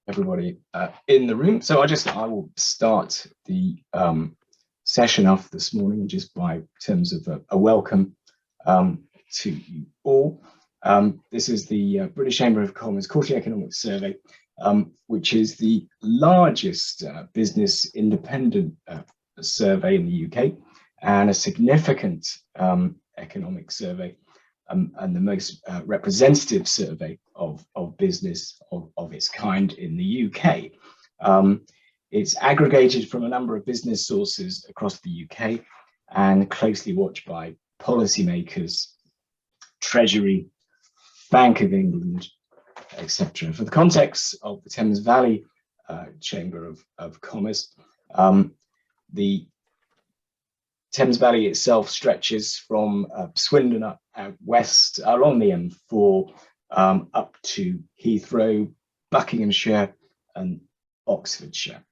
everybody in the room. So I will start the session off this morning just by terms of a welcome to you all. This is the British Chamber of Commerce Quarterly Economic Survey, which is the largest business independent survey in the UK and a significant economic survey and the most representative survey of business of its kind in the UK. It's aggregated from a number of business sources across the UK and closely watched by policymakers, Treasury, Bank of England, etc. For the context of the Thames Valley Chamber of Commerce, the Thames Valley itself stretches from Swindon up out west along the M4 up to Heathrow, Buckinghamshire and Oxfordshire.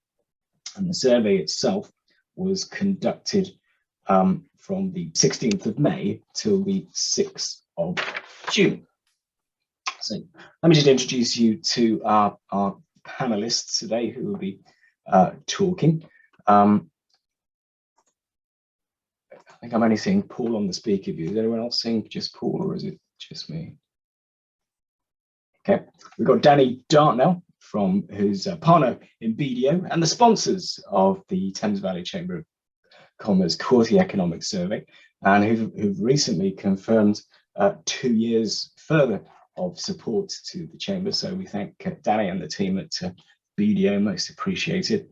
And the survey itself was conducted from the 16th of May till the 6th of June. So let me just introduce you to our panelists today who will be talking. I think I'm only seeing Paul on the speaker view. Is anyone else seeing just Paul, or is it just me? Okay, we've got Danny Dartnell, who's a partner in BDO and the sponsors of the Thames Valley Chamber of Commerce Quarterly Economic Survey, and who've recently confirmed 2 years further of support to the Chamber. So we thank Danny and the team at BDO, most appreciated.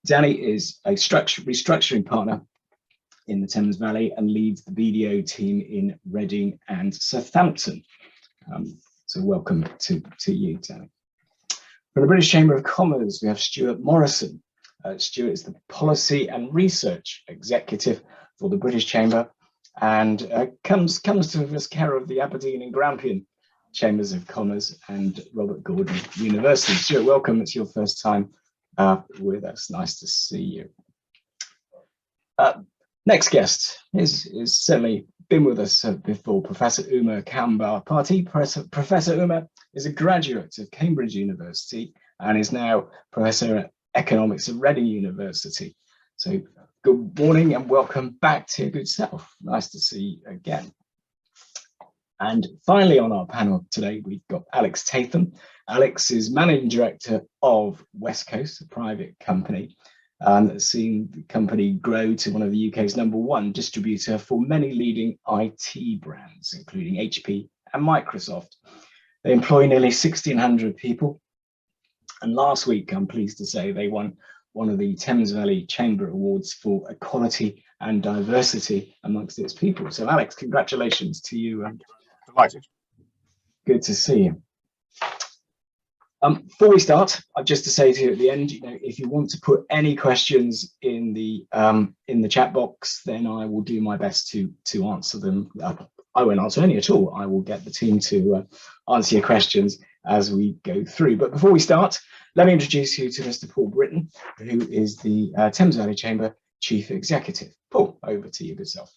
Danny is a restructuring partner in the Thames Valley and leads the BDO team in Reading and Southampton. So welcome to you, Danny. From the British Chamber of Commerce, we have Stuart Morrison. Stuart is the Policy and Research Executive for the British Chamber and comes to us care of the Aberdeen and Grampian Chambers of Commerce and Robert Gordon University. Stuart, welcome. It's your first time with us. Nice to see you. Next guest is certainly been with us before, Professor Uma Kambar-Pati. Professor Uma is a graduate of Cambridge University and is now Professor at Economics at Reading University. So good morning and welcome back to your good self. Nice to see you again. And finally on our panel today, we've got Alex Tatham. Alex is Managing Director of West Coast, a private company, that's seen the company grow to one of the UK's #1 distributor for many leading IT brands, including HP and Microsoft. They employ nearly 1,600 people. And last week, I'm pleased to say, they won one of the Thames Valley Chamber Awards for equality and diversity amongst its people. So Alex, congratulations to you. Delighted. Good to see you. Before we start, I've just to say to you at the end, if you want to put any questions in the chat box, then I will do my best to answer them. I won't answer any at all. I will get the team to answer your questions as we go through. But before we start, let me introduce you to Mr. Paul Britton, who is the Thames Valley Chamber Chief Executive. Paul, over to you, good self.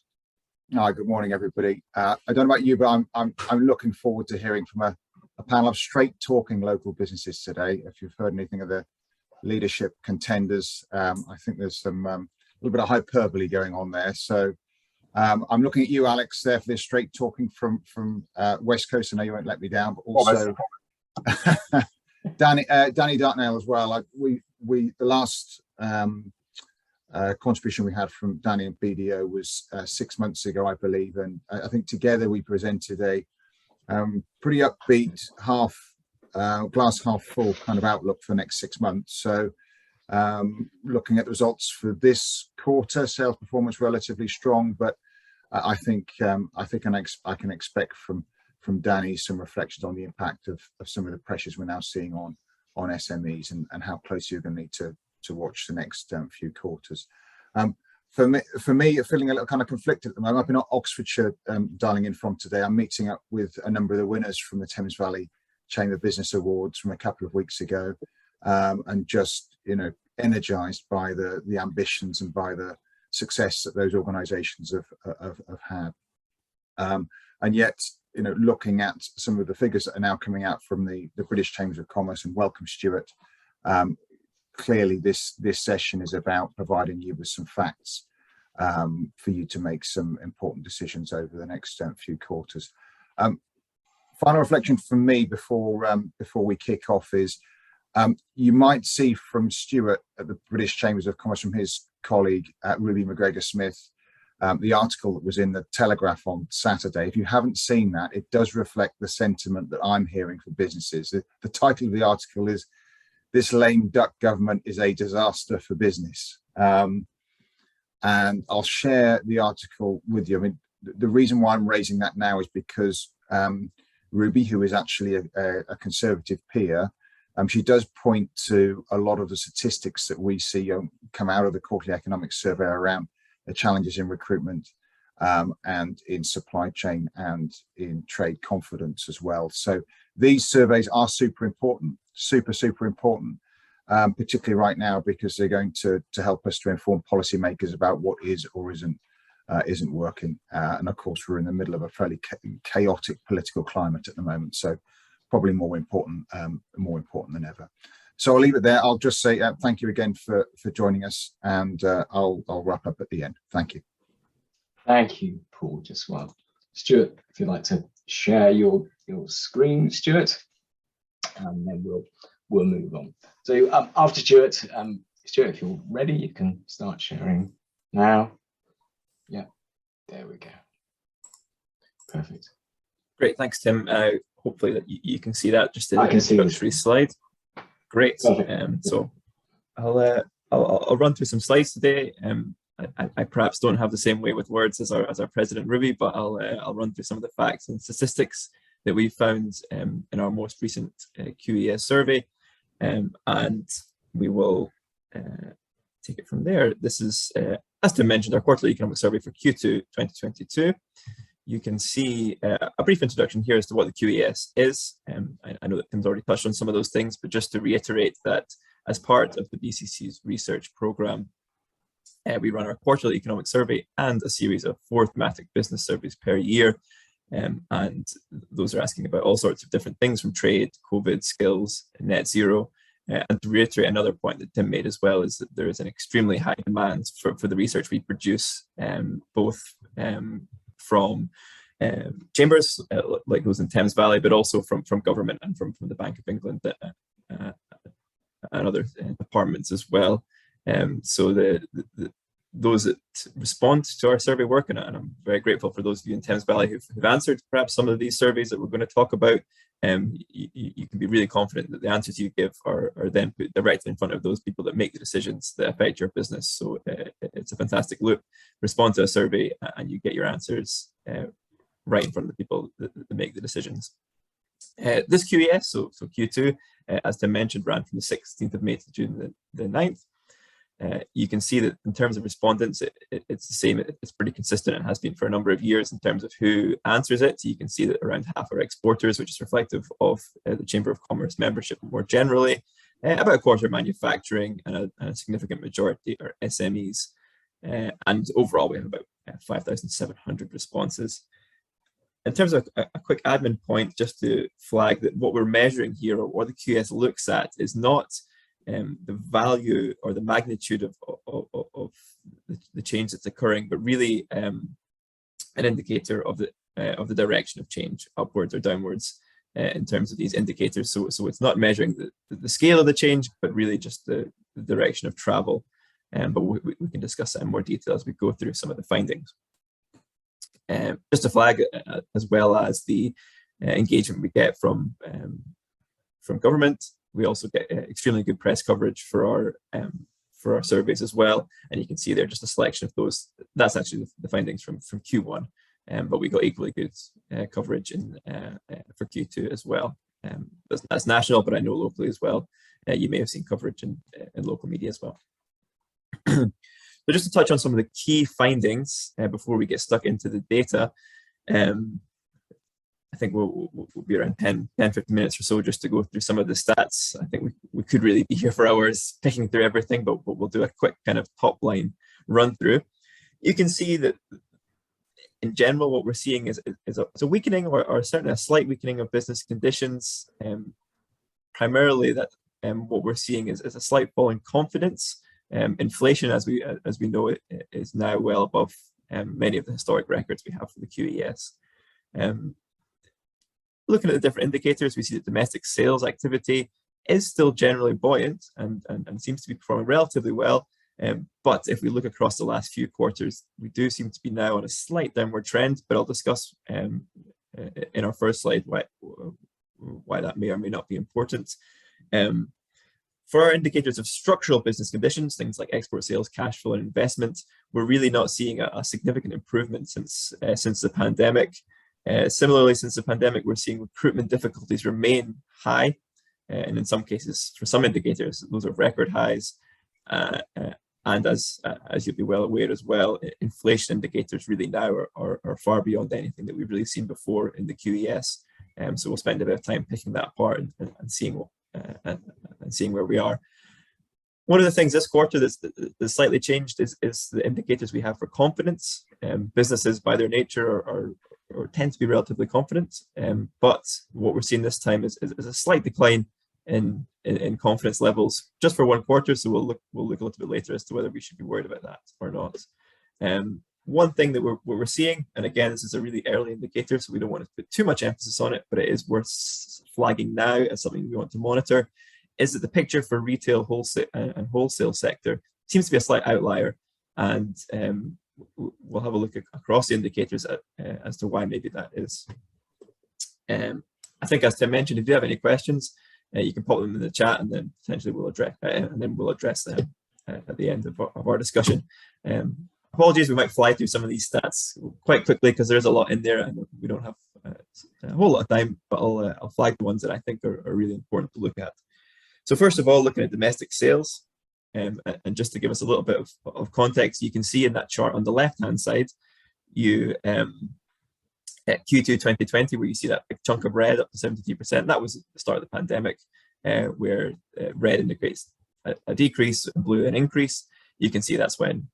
Hi, good morning, everybody. I don't know about you, but I'm looking forward to hearing from a panel of straight talking local businesses today. If you've heard anything of the leadership contenders, I think there's some a little bit of hyperbole going on there. So I'm looking at you, Alex, there for this straight talking from West Coast. I know you won't let me down, but also Danny Dartnell as well. The last contribution we had from Danny and BDO was 6 months ago, I believe, and I think together we presented a pretty upbeat glass half full kind of outlook for the next 6 months. So looking at the results for this quarter, sales performance relatively strong, but I think I can expect from Danny some reflections on the impact of some of the pressures we're now seeing on SMEs and how closely you're going to need to watch the next few quarters. For me, feeling a little kind of conflicted at the moment. I've been at Oxfordshire dialing in from today. I'm meeting up with a number of the winners from the Thames Valley Chamber Business Awards from a couple of weeks ago, and just energized by the ambitions and by the success that those organisations have had. And yet, looking at some of the figures that are now coming out from the British Chambers of Commerce, and welcome, Stuart. Clearly, this session is about providing you with some facts for you to make some important decisions over the next few quarters. Final reflection from me before we kick off is you might see from Stuart at the British Chambers of Commerce, from his colleague Ruby McGregor-Smith, the article that was in the Telegraph on Saturday. If you haven't seen that, it does reflect the sentiment that I'm hearing from businesses. The title of the article is "This Lame Duck Government is a Disaster for Business." And I'll share the article with you. I mean, the reason why I'm raising that now is because Ruby, who is actually a Conservative peer, she does point to a lot of the statistics that we see come out of the quarterly economic survey around the challenges in recruitment and in supply chain and in trade confidence as well. So these surveys are super important, super important, particularly right now, because they're going to help us to inform policymakers about what is or isn't working. And of course, we're in the middle of a fairly chaotic political climate at the moment, so probably more important than ever. So I'll leave it there. I'll just say thank you again for joining us, and I'll wrap up at the end. Thank you. Thank you, Paul. Just well, Stuart, if you'd like to share your screen, Stuart, and then we'll move on. So after Stuart, Stuart, if you're ready, you can start sharing now. Yeah, there we go. Perfect. Great, thanks, Tim. Hopefully that you can see that just in the introductory slide. Great. So I'll run through some slides today. I perhaps don't have the same way with words as our president Ruby, but I'll run through some of the facts and statistics that we found in our most recent QES survey, and we will take it from there. This is, as Tim mentioned, our quarterly economic survey for Q2 2022. You can see a brief introduction here as to what the QES is. I know that Tim's already touched on some of those things, but just to reiterate that as part of the BCC's research program, we run our quarterly economic survey and a series of 4 thematic business surveys per year. And those are asking about all sorts of different things, from trade, COVID, skills, net zero. And to reiterate another point that Tim made as well, is that there is an extremely high demand for the research we produce, both from chambers like those in Thames Valley, but also from government and from the Bank of England and other departments as well. So those that respond to our survey work, and I'm very grateful for those of you in Thames Valley who've answered perhaps some of these surveys that we're going to talk about. You can be really confident that the answers you give are then put directly in front of those people that make the decisions that affect your business. So it's a fantastic loop. Respond to a survey and you get your answers right in front of the people that make the decisions. This QES, so Q2, as Tim mentioned, ran from the 16th of May to June the 9th. You can see that in terms of respondents, it's the same. It's pretty consistent and has been for a number of years in terms of who answers it. So you can see that around half are exporters, which is reflective of the Chamber of Commerce membership more generally. About a quarter manufacturing, and a significant majority are SMEs. And overall, we have about 5,700 responses. In terms of a quick admin point, just to flag that what we're measuring here, or what the QS looks at, is not the value or the magnitude of the change that's occurring, but really an indicator of the direction of change, upwards or downwards, in terms of these indicators. So it's not measuring the scale of the change, but really just the direction of travel. But we can discuss that in more detail as we go through some of the findings. Just to flag, as well as the engagement we get from government, we also get extremely good press coverage for our surveys as well. And you can see there just a selection of those. That's actually the findings from Q1, but we got equally good coverage for Q2 as well. That's national, but I know locally as well. You may have seen coverage in local media as well. So just to touch on some of the key findings before we get stuck into the data, I think we'll be around 10-15 minutes or so just to go through some of the stats. I think we could really be here for hours picking through everything, but we'll do a quick kind of top line run through. You can see that in general, what we're seeing is a weakening, or certainly a slight weakening of business conditions. Primarily, that what we're seeing is a slight fall in confidence. Inflation, as we know it, is now well above many of the historic records we have for the QES. Looking at the different indicators, we see that domestic sales activity is still generally buoyant and seems to be performing relatively well. But if we look across the last few quarters, we do seem to be now on a slight downward trend, but I'll discuss in our first slide why that may or may not be important. For our indicators of structural business conditions, things like export sales, cash flow, and investment, we're really not seeing a significant improvement since the pandemic. Similarly, since the pandemic, we're seeing recruitment difficulties remain high, and in some cases, for some indicators, those are record highs. And as you'll be well aware as well, inflation indicators really now are far beyond anything that we've really seen before in the QES. So we'll spend a bit of time picking that apart and seeing where we are. One of the things this quarter that's slightly changed is the indicators we have for confidence. Businesses, by their nature, or tend to be relatively confident, but what we're seeing this time is a slight decline in confidence levels just for one quarter. So we'll look a little bit later as to whether we should be worried about that or not. One thing that we're seeing, and again, this is a really early indicator, so we don't want to put too much emphasis on it, but it is worth flagging now as something we want to monitor, is that the picture for retail, wholesale sector seems to be a slight outlier, and we'll have a look across the indicators as to why maybe that is. I think, as Tim mentioned, if you have any questions, you can pop them in the chat, and then potentially we'll address them at the end of our discussion. Apologies, we might fly through some of these stats quite quickly because there's a lot in there and we don't have a whole lot of time, but I'll flag the ones that I think are really important to look at. So first of all, looking at domestic sales, and just to give us a little bit of context, you can see in that chart on the left-hand side, at Q2 2020, where you see that big chunk of red up to 73%, that was the start of the pandemic, where red indicates a decrease, blue an increase. You can see that's when,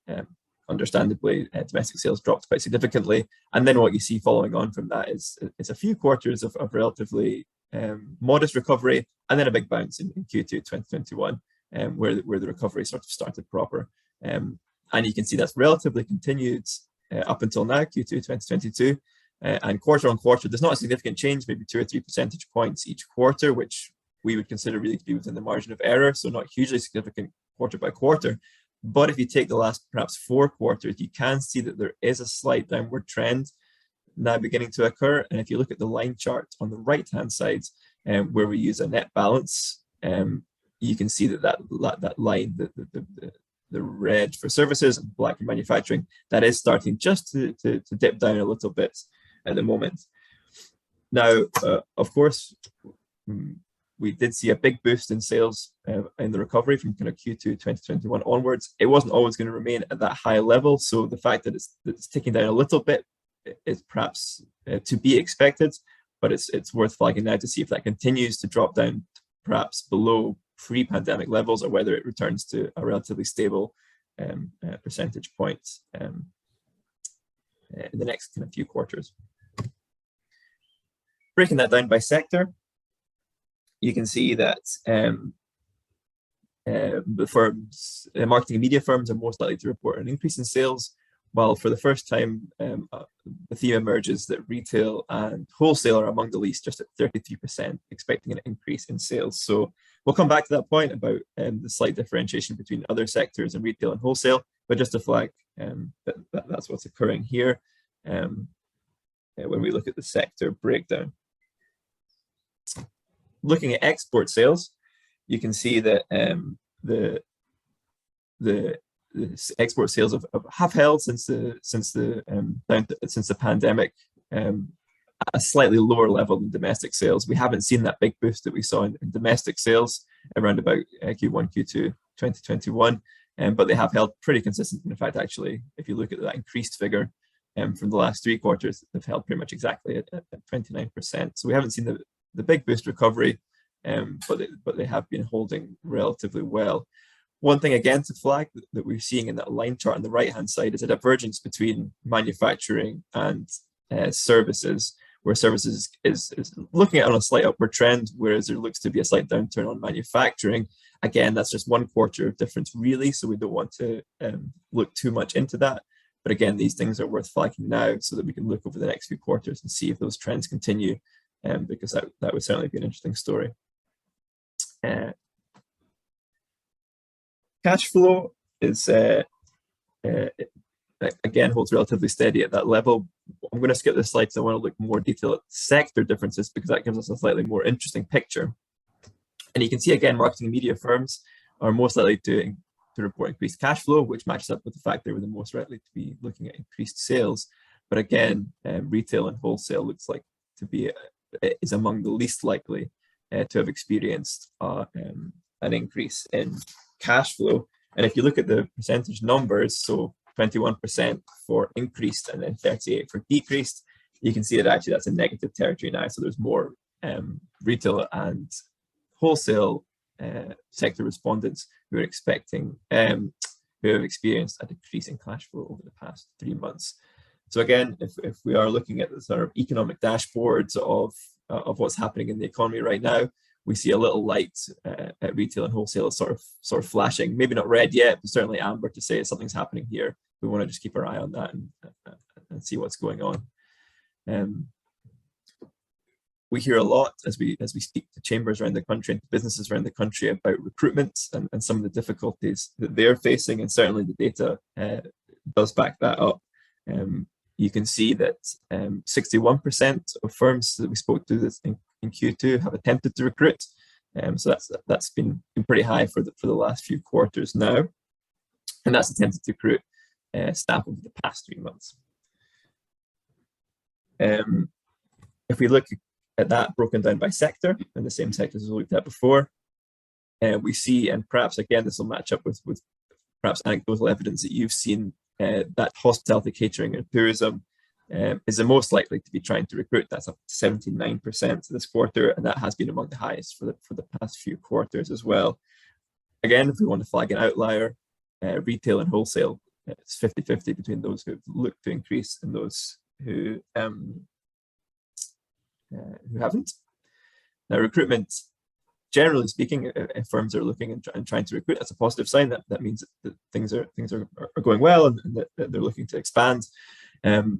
understandably, domestic sales dropped quite significantly. And then what you see following on from that is a few quarters of relatively modest recovery, and then a big bounce in Q2 2021, where the recovery sort of started proper. And you can see that's relatively continued up until now, Q2 2022. And quarter on quarter, there's not a significant change, maybe 2 or 3 percentage points each quarter, which we would consider really to be within the margin of error, so not hugely significant quarter by quarter. But if you take the last perhaps 4 quarters, you can see that there is a slight downward trend now beginning to occur. And if you look at the line chart on the right-hand side, where we use a net balance, you can see that line, the red for services and black for manufacturing, that is starting just to dip down a little bit at the moment. Now, of course, we did see a big boost in sales in the recovery from kind of Q2 2021 onwards. It wasn't always going to remain at that high level, so the fact that it's ticking down a little bit is perhaps to be expected, but it's worth flagging now to see if that continues to drop down perhaps below pre-pandemic levels, or whether it returns to a relatively stable percentage point in the next kind of few quarters. Breaking that down by sector, you can see that the firms, marketing and media firms, are most likely to report an increase in sales, while for the first time the theme emerges that retail and wholesale are among the least, just at 33%, expecting an increase in sales. So we'll come back to that point about the slight differentiation between other sectors and retail and wholesale, but just to flag that's what's occurring here when we look at the sector breakdown. Looking at export sales, you can see that the export sales have held since the pandemic at a slightly lower level than domestic sales. We haven't seen that big boost that we saw in domestic sales around about Q1, Q2 2021, but they have held pretty consistent. In fact, actually, if you look at that increased figure from the last 3 quarters, they've held pretty much exactly at 29%. So we haven't seen the big boost recovery, but they have been holding relatively well. One thing again to flag that we're seeing in that line chart on the right-hand side is a divergence between manufacturing and services, where services is looking at on a slight upward trend, whereas there looks to be a slight downturn on manufacturing. Again, that's just 1 quarter of difference really, so we don't want to look too much into that. But again, these things are worth flagging now so that we can look over the next few quarters and see if those trends continue, because that would certainly be an interesting story. Cash flow is, again, holds relatively steady at that level. I'm going to skip this slide because I want to look more detail at sector differences, because that gives us a slightly more interesting picture. And you can see again, marketing and media firms are most likely to report increased cash flow, which matches up with the fact they were the most likely to be looking at increased sales. But again, retail and wholesale looks like to be is among the least likely to have experienced an increase in cash flow. And if you look at the percentage numbers, so 21% for increased and then 38% for decreased, you can see that actually that's a negative territory now. So there's more retail and wholesale sector respondents who are expecting, who have experienced a decrease in cash flow over the past 3 months. So again, if we are looking at the sort of economic dashboards of what's happening in the economy right now, we see a little light at retail and wholesale sort of flashing, maybe not red yet, but certainly amber to say something's happening here. We want to just keep our eye on that and see what's going on. We hear a lot as we speak to chambers around the country and to businesses around the country about recruitment and some of the difficulties that they're facing, and certainly the data does back that up. You can see that 61% of firms that we spoke to this in Q2 have attempted to recruit. So that's been pretty high for the last few quarters now, and that's attempted to recruit staff over the past 3 months. If we look at that broken down by sector, and the same sectors as we looked at before, we see, and perhaps again this will match up with perhaps anecdotal evidence that you've seen, that hospitality, catering and tourism is the most likely to be trying to recruit. That's up to 79% this quarter, and that has been among the highest for the past few quarters as well. Again, if we want to flag an outlier, retail and wholesale, it's 50-50 between those who have looked to increase and those who haven't. Now, recruitment, generally speaking, if firms are looking and trying to recruit, that's a positive sign. That means that things are going well and that they're looking to expand.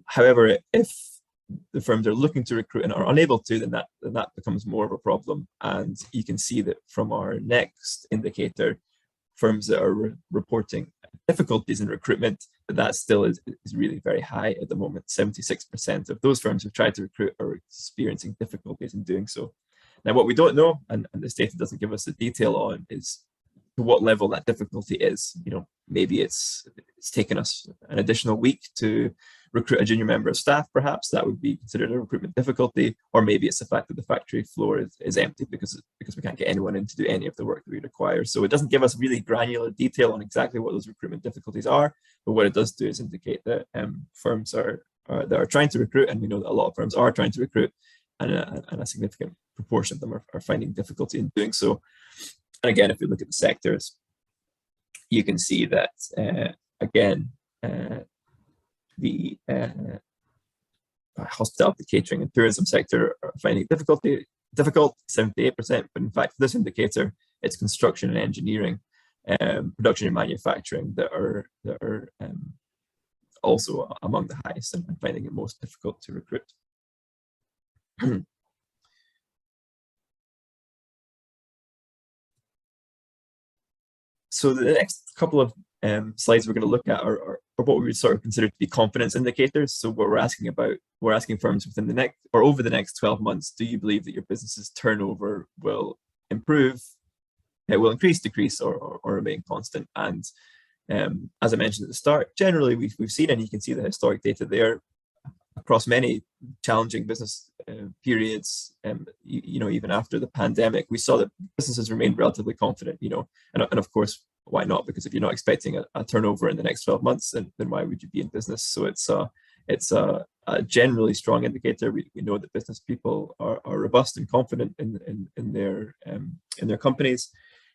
However, if the firms are looking to recruit and are unable to, then that becomes more of a problem. And you can see that from our next indicator, firms that are reporting difficulties in recruitment, that still is really very high at the moment. 76% of those firms who've tried to recruit are experiencing difficulties in doing so. Now, what we don't know, and this data doesn't give us the detail on, is to what level that difficulty is. You know, maybe it's taken us an additional week to recruit a junior member of staff, perhaps that would be considered a recruitment difficulty, or maybe it's the fact that the factory floor is empty because we can't get anyone in to do any of the work that we require. So it doesn't give us really granular detail on exactly what those recruitment difficulties are, but what it does do is indicate that firms that are trying to recruit, and we know that a lot of firms are trying to recruit, and a significant proportion of them are finding difficulty in doing so. And again, if you look at the sectors, you can see that again, the hospitality, catering and tourism sector are finding difficult, 78%, but in fact for this indicator, it's construction and engineering, production and manufacturing that are also among the highest and finding it most difficult to recruit. So the next couple of slides we're going to look at are what we would sort of consider to be confidence indicators. So what we're asking firms within the next or over the next 12 months, do you believe that your business's turnover will improve, it will increase, decrease, or remain constant? And as I mentioned at the start, generally we've seen, and you can see the historic data there, across many challenging business periods, you know, even after the pandemic, we saw that businesses remained relatively confident, you know, and of course, why not? Because if you're not expecting a turnover in the next 12 months, then why would you be in business? So it's a generally strong indicator. We know that business people are robust and confident in their companies.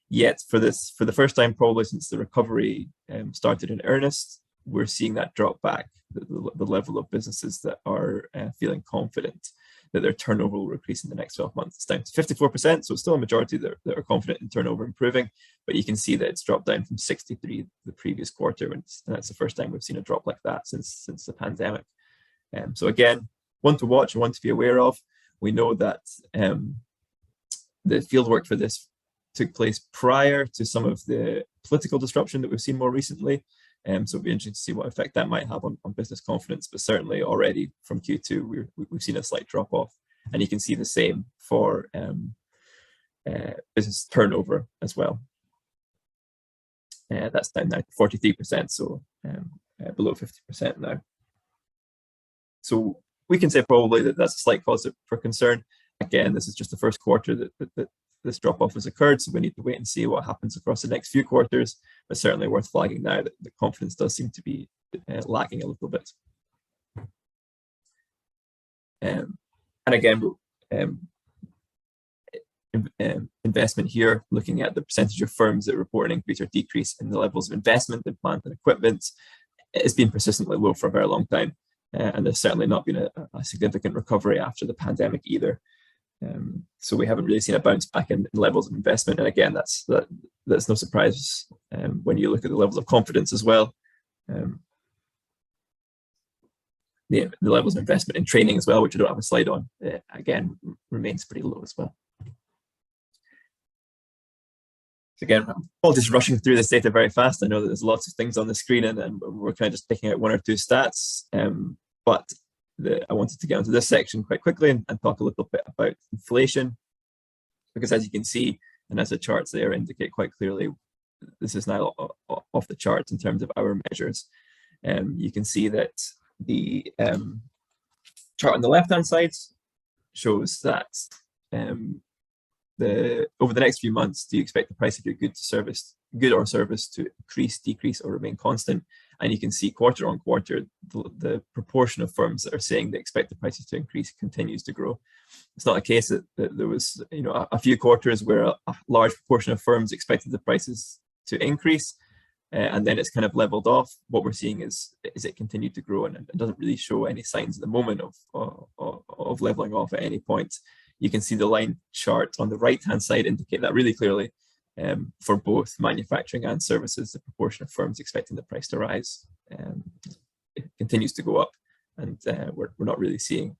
Yet for the first time probably since the recovery started in earnest, we're seeing that drop back, the level of businesses that are feeling confident that their turnover will increase in the next 12 months. It's down to 54%, so it's still a majority that are confident in turnover improving, but you can see that it's dropped down from 63 the previous quarter, and that's the first time we've seen a drop like that since the pandemic. So again, one to watch and one to be aware of. We know that the fieldwork for this took place prior to some of the political disruption that we've seen more recently. So it'll be interesting to see what effect that might have on business confidence, but certainly already from Q2, we've seen a slight drop off, and you can see the same for business turnover as well. That's down now to 43%, so below 50% now. So we can say probably that that's a slight cause for concern. Again, this is just the first quarter that this drop-off has occurred, so we need to wait and see what happens across the next few quarters, but certainly worth flagging now that the confidence does seem to be lagging a little bit. And again, investment here, looking at the percentage of firms that report an increase or decrease in the levels of investment in plant and equipment, it's been persistently low for a very long time, and there's certainly not been a significant recovery after the pandemic either. So we haven't really seen a bounce back in levels of investment, and again, that's no surprise when you look at the levels of confidence as well. The levels of investment in training as well, which I don't have a slide on, again remains pretty low as well. So again, I'm all just rushing through this data very fast. I know that there's lots of things on the screen, and we're kind of just picking out one or two stats, but I wanted to get into this section quite quickly and talk a little bit about inflation, because as you can see, and as the charts there indicate quite clearly, this is now off the charts in terms of our measures. You can see that the chart on the left-hand side shows that over the next few months, do you expect the price of your good or service to increase, decrease, or remain constant? And you can see quarter on quarter, the proportion of firms that are saying they expect the prices to increase continues to grow. It's not a case that there was, a few quarters where a large proportion of firms expected the prices to increase, and then it's kind of leveled off. What we're seeing is it continued to grow, and it doesn't really show any signs at the moment of leveling off at any point. You can see the line chart on the right-hand side indicate that really clearly. For both manufacturing and services, the proportion of firms expecting the price to rise it continues to go up, and we're not really seeing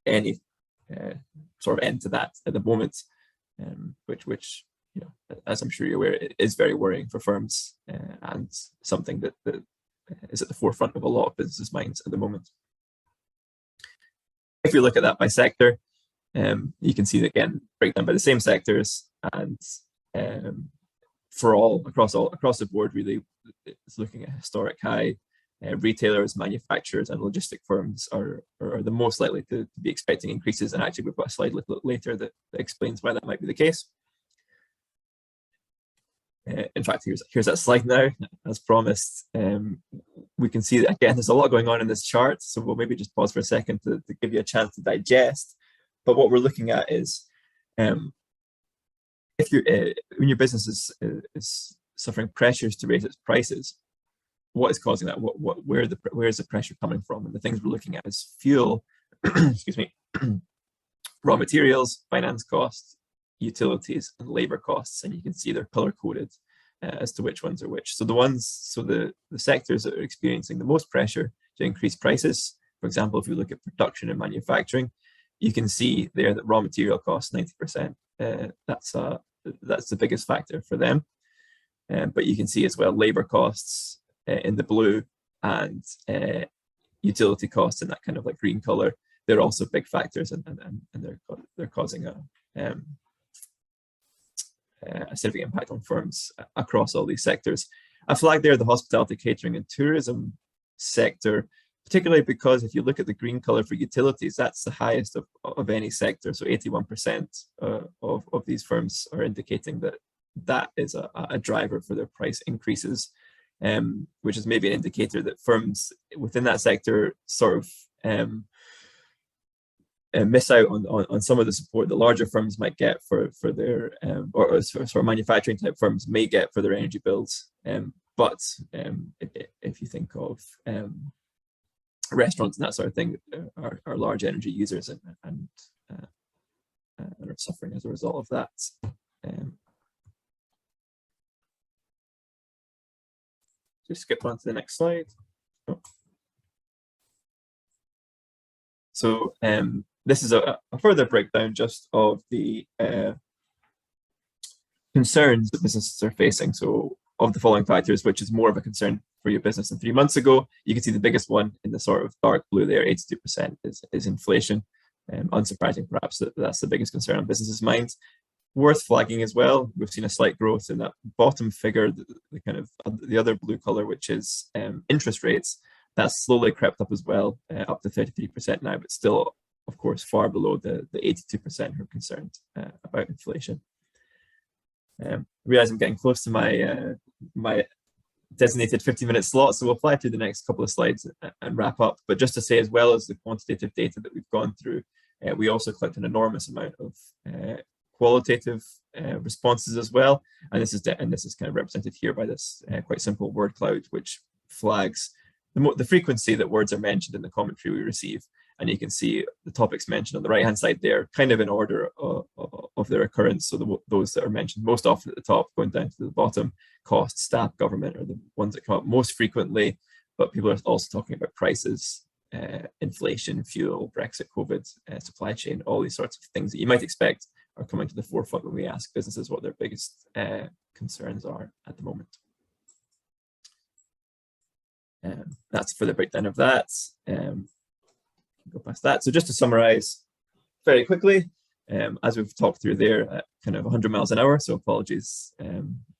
any sort of end to that at the moment, which as I'm sure you're aware, it is very worrying for firms, and something that is at the forefront of a lot of businesses' minds at the moment. If you look at that by sector, you can see that again breakdown by the same sectors, and across the board, really, it's looking at historic high. Retailers, manufacturers, and logistic firms are the most likely to be expecting increases, and actually we've got a slide a little later that explains why that might be the case. In fact, here's that slide now, as promised. We can see that again there's a lot going on in this chart, so we'll maybe just pause for a second to give you a chance to digest. But what we're looking at is when your business is suffering pressures to raise its prices, what is causing that? Where is the pressure coming from? And the things we're looking at is fuel, excuse me, raw materials, finance costs, utilities, and labor costs. And you can see they're color coded as to which ones are which. So the sectors that are experiencing the most pressure to increase prices, for example, if you look at production and manufacturing, you can see there that raw material costs 90%. That's the biggest factor for them. But you can see as well labor costs in the blue, and utility costs in that kind of like green color. They're also big factors, and they're causing a significant impact on firms across all these sectors. I flagged there the hospitality, catering, and tourism sector, particularly because if you look at the green color for utilities, that's the highest of any sector. So 81% of these firms are indicating that is a driver for their price increases, which is maybe an indicator that firms within that sector sort of miss out on some of the support that larger firms might get for their or sort of manufacturing type firms may get for their energy bills. But if you think of restaurants and that sort of thing, are large energy users and are suffering as a result of that. Just skip on to the next slide. Oh. So this is a further breakdown just of the concerns that businesses are facing. So of the following factors, which is more of a concern for your business than 3 months ago, you can see the biggest one in the sort of dark blue there, 82% is inflation. Unsurprising, perhaps, that's the biggest concern on businesses' minds. Worth flagging as well, we've seen a slight growth in that bottom figure, the kind of the other blue color, which is interest rates. That's slowly crept up as well, up to 33% now, but still, of course, far below the 82% who are concerned about inflation. I realize I'm getting close to my designated 15-minute slot, so we'll fly through the next couple of slides and wrap up. But just to say, as well as the quantitative data that we've gone through, we also collect an enormous amount of qualitative responses as well, and this is kind of represented here by this quite simple word cloud, which flags the frequency that words are mentioned in the commentary we receive. And you can see the topics mentioned on the right hand side there, kind of in order of their occurrence. So those that are mentioned most often at the top, going down to the bottom: cost, staff, government are the ones that come up most frequently. But people are also talking about prices, inflation, fuel, Brexit, COVID, supply chain, all these sorts of things that you might expect are coming to the forefront when we ask businesses what their biggest concerns are at the moment. That's for the breakdown of that. Go past that. So just to summarize very quickly, as we've talked through there at kind of 100 miles an hour, so apologies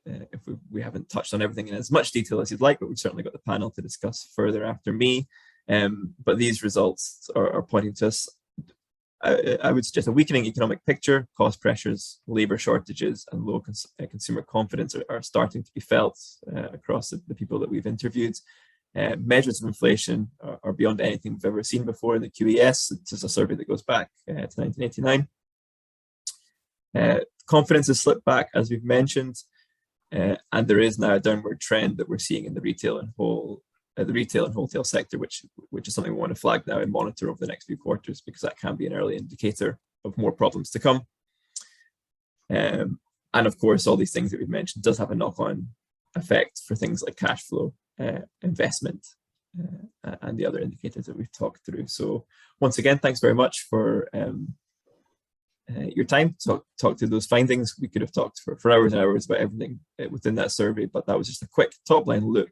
if we haven't touched on everything in as much detail as you'd like, but we've certainly got the panel to discuss further after me. But these results are pointing to us, I would suggest, a weakening economic picture. Cost pressures, labour shortages, and low consumer confidence are starting to be felt across the people that we've interviewed. Measures of inflation are beyond anything we've ever seen before in the QES. This is a survey that goes back to 1989. Confidence has slipped back, as we've mentioned, and there is now a downward trend that we're seeing in the retail and wholesale sector, which is something we want to flag now and monitor over the next few quarters, because that can be an early indicator of more problems to come. And of course, all these things that we've mentioned does have a knock-on effect for things like cash flow, investment, and the other indicators that we've talked through. So once again, thanks very much for your time to talk through those findings. We could have talked for hours and hours about everything within that survey, but that was just a quick top line look.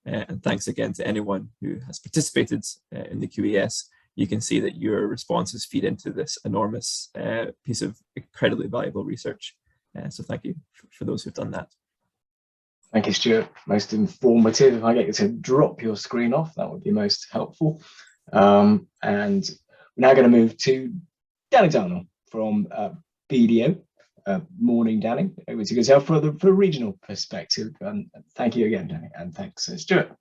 And thanks again to anyone who has participated in the QES. You can see that your responses feed into this enormous piece of incredibly valuable research. So thank you for those who've done that. Thank you, Stuart. Most informative. If I get you to drop your screen off, that would be most helpful. And we're now going to move to Danny Darnell from BDO. Morning, Danny. Over to yourself for a regional perspective. Thank you again, Danny, and thanks, Stuart.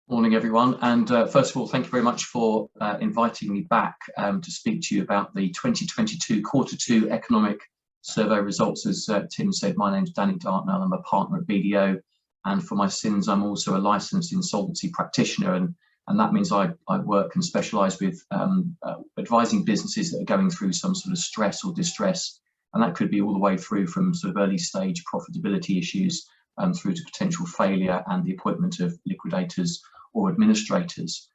Morning, everyone. And first of all, thank you very much for inviting me back to speak to you about the 2022 Q2 economic survey results. As Tim said, my name's Danny Dartnell. I'm a partner at BDO, and for my sins, I'm also a licensed insolvency practitioner, and that means I work and specialise with advising businesses that are going through some sort of stress or distress, and that could be all the way through from sort of early stage profitability issues through to potential failure and the appointment of liquidators or administrators.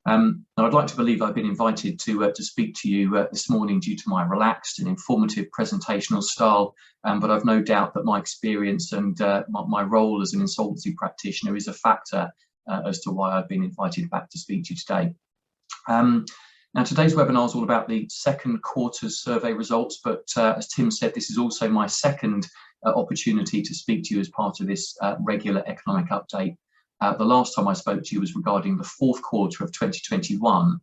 Now, I'd like to believe I've been invited to speak to you this morning due to my relaxed and informative presentational style, but I've no doubt that my experience and my role as an insolvency practitioner is a factor as to why I've been invited back to speak to you today. Now, today's webinar is all about the second quarter's survey results, but as Tim said, this is also my second opportunity to speak to you as part of this regular economic update. The last time I spoke to you was regarding the fourth quarter of 2021.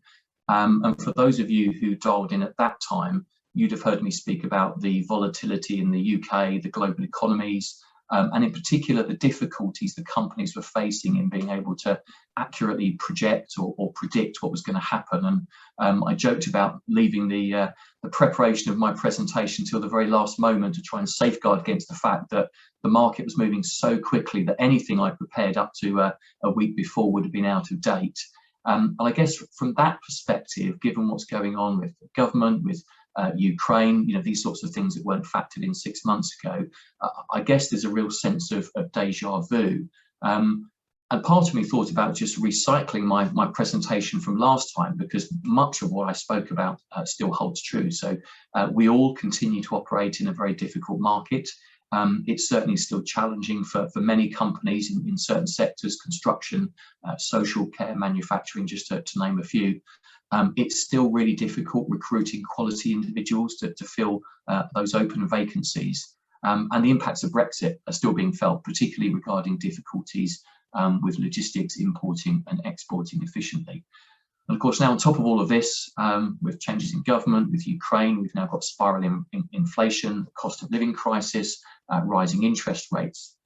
And for those of you who dialed in at that time, you'd have heard me speak about the volatility in the UK, the global economies, and in particular the difficulties the companies were facing in being able to accurately project or predict what was going to happen. And I joked about leaving the preparation of my presentation till the very last moment to try and safeguard against the fact that the market was moving so quickly that anything I prepared up to a week before would have been out of date. And I guess from that perspective, given what's going on with the government, with Ukraine, these sorts of things that weren't factored in 6 months ago, I guess there's a real sense of deja vu. And part of me thought about just recycling my presentation from last time, because much of what I spoke about still holds true. So we all continue to operate in a very difficult market. It's certainly still challenging for many companies in certain sectors, construction, social care, manufacturing, just to name a few. It's still really difficult recruiting quality individuals to fill those open vacancies. And the impacts of Brexit are still being felt, particularly regarding difficulties with logistics, importing and exporting efficiently. And of course, now on top of all of this, with changes in government, with Ukraine, we've now got spiraling inflation, cost of living crisis, rising interest rates.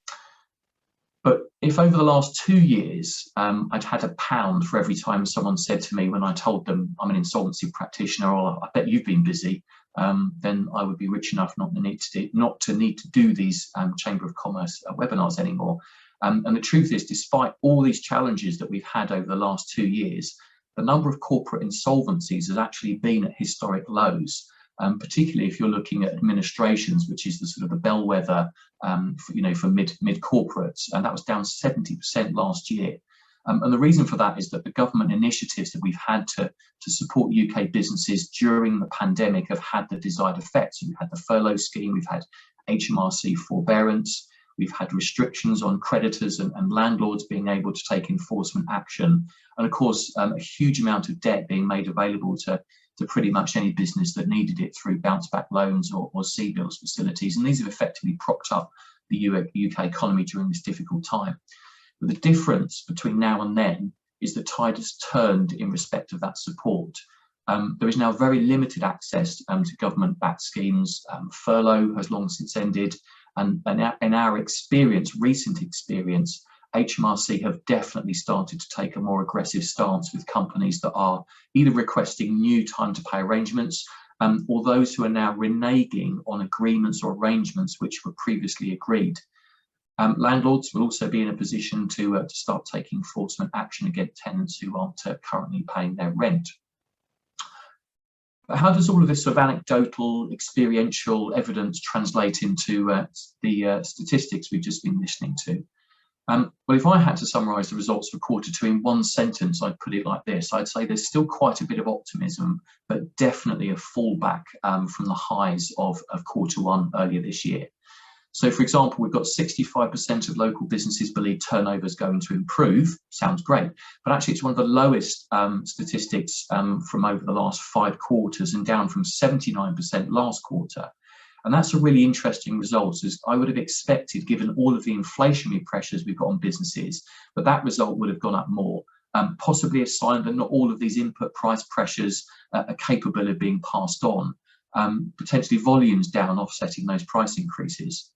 But if over the last 2 years, I'd had £1 for every time someone said to me when I told them I'm an insolvency practitioner, or I bet you've been busy, then I would be rich enough not to need to do these Chamber of Commerce webinars anymore. And the truth is, despite all these challenges that we've had over the last 2 years, the number of corporate insolvencies has actually been at historic lows, particularly if you're looking at administrations, which is the sort of the bellwether, for mid corporates, and that was down 70% last year. And the reason for that is that the government initiatives that we've had to support UK businesses during the pandemic have had the desired effect. So we've had the furlough scheme, we've had HMRC forbearance, we've had restrictions on creditors and landlords being able to take enforcement action, and of course a huge amount of debt being made available to pretty much any business that needed it through bounce back loans or CBILS facilities. And these have effectively propped up the UK economy during this difficult time. But the difference between now and then is the tide has turned in respect of that support. There is now very limited access to government-backed schemes. Furlough has long since ended, and in our experience, recent experience, HMRC have definitely started to take a more aggressive stance with companies that are either requesting new time to pay arrangements, or those who are now reneging on agreements or arrangements which were previously agreed. Landlords will also be in a position to start taking enforcement action against tenants who aren't currently paying their rent. But how does all of this sort of anecdotal, experiential evidence translate into the statistics we've just been listening to? Well, if I had to summarise the results for Q2 in one sentence, I'd put it like this. I'd say there's still quite a bit of optimism, but definitely a fallback from the highs of Q1 earlier this year. So, for example, we've got 65% of local businesses believe turnover is going to improve. Sounds great, but actually it's one of the lowest statistics from over the last 5 quarters, and down from 79% last quarter. And that's a really interesting result, as I would have expected, given all of the inflationary pressures we've got on businesses, but that result would have gone up more. Possibly a sign that not all of these input price pressures are capable of being passed on. Potentially volumes down offsetting those price increases.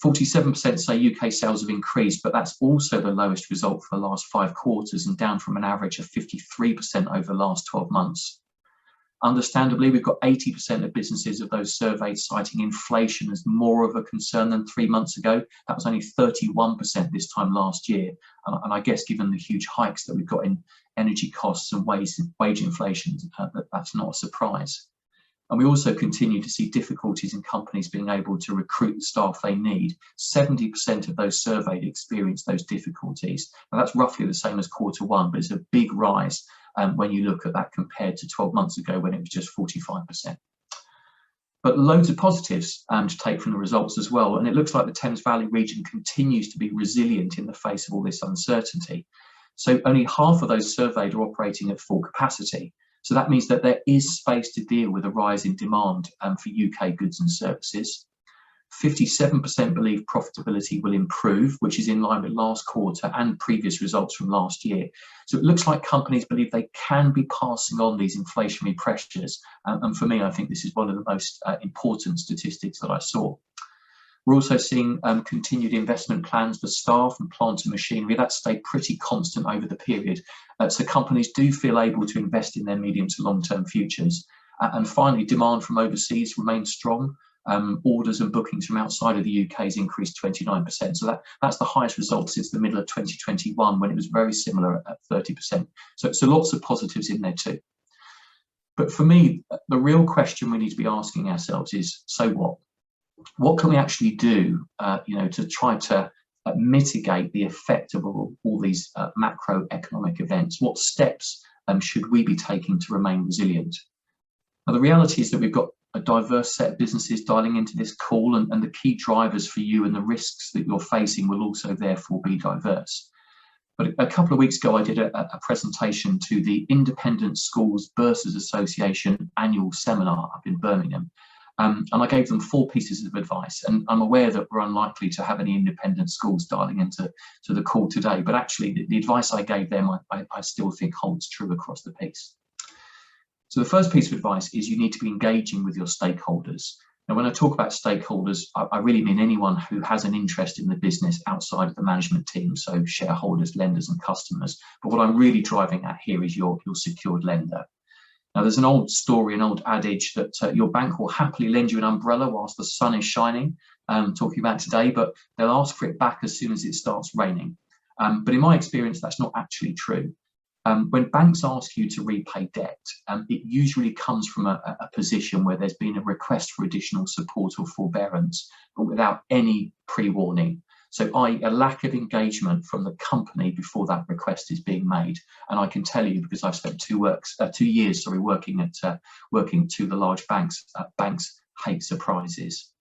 47% say UK sales have increased, but that's also the lowest result for the last 5 quarters, and down from an average of 53% over the last 12 months. Understandably, we've got 80% of businesses of those surveyed citing inflation as more of a concern than 3 months ago. That was only 31% this time last year. And I guess given the huge hikes that we've got in energy costs and wage inflation, that's not a surprise. And we also continue to see difficulties in companies being able to recruit the staff they need. 70% of those surveyed experience those difficulties. Now that's roughly the same as Q1, but it's a big rise when you look at that compared to 12 months ago when it was just 45%. But loads of positives to take from the results as well. And it looks like the Thames Valley region continues to be resilient in the face of all this uncertainty. So only half of those surveyed are operating at full capacity. So that means that there is space to deal with a rise in demand for UK goods and services. 57% believe profitability will improve, which is in line with last quarter and previous results from last year. So it looks like companies believe they can be passing on these inflationary pressures. And for me, I think this is one of the most important statistics that I saw. We're also seeing continued investment plans for staff and plant and machinery. That stayed pretty constant over the period. So companies do feel able to invest in their medium to long-term futures. And finally, demand from overseas remains strong. Orders and bookings from outside of the UK has increased 29%. So that's the highest result since the middle of 2021, when it was very similar at 30%. So lots of positives in there too. But for me, the real question we need to be asking ourselves is, so what? What can we actually do, to try to mitigate the effect of all these macroeconomic events? What steps should we be taking to remain resilient? Now, the reality is that we've got a diverse set of businesses dialing into this call, and the key drivers for you and the risks that you're facing will also therefore be diverse. But a couple of weeks ago, I did a presentation to the Independent Schools Bursars Association annual seminar up in Birmingham. And I gave them 4 pieces of advice, and I'm aware that we're unlikely to have any independent schools dialing into the call today, but actually the advice I gave them, I still think holds true across the piece. So the first piece of advice is you need to be engaging with your stakeholders. Now, when I talk about stakeholders, I really mean anyone who has an interest in the business outside of the management team, so shareholders, lenders and customers. But what I'm really driving at here is your secured lender. Now, there's an old story, an old adage that your bank will happily lend you an umbrella whilst the sun is shining, talking about today, but they'll ask for it back as soon as it starts raining. But in my experience, that's not actually true. When banks ask you to repay debt, it usually comes from a position where there's been a request for additional support or forbearance, but without any pre-warning. So, i.e., a lack of engagement from the company before that request is being made. And I can tell you, because I've spent 2 years working at two of the large banks. Banks hate surprises.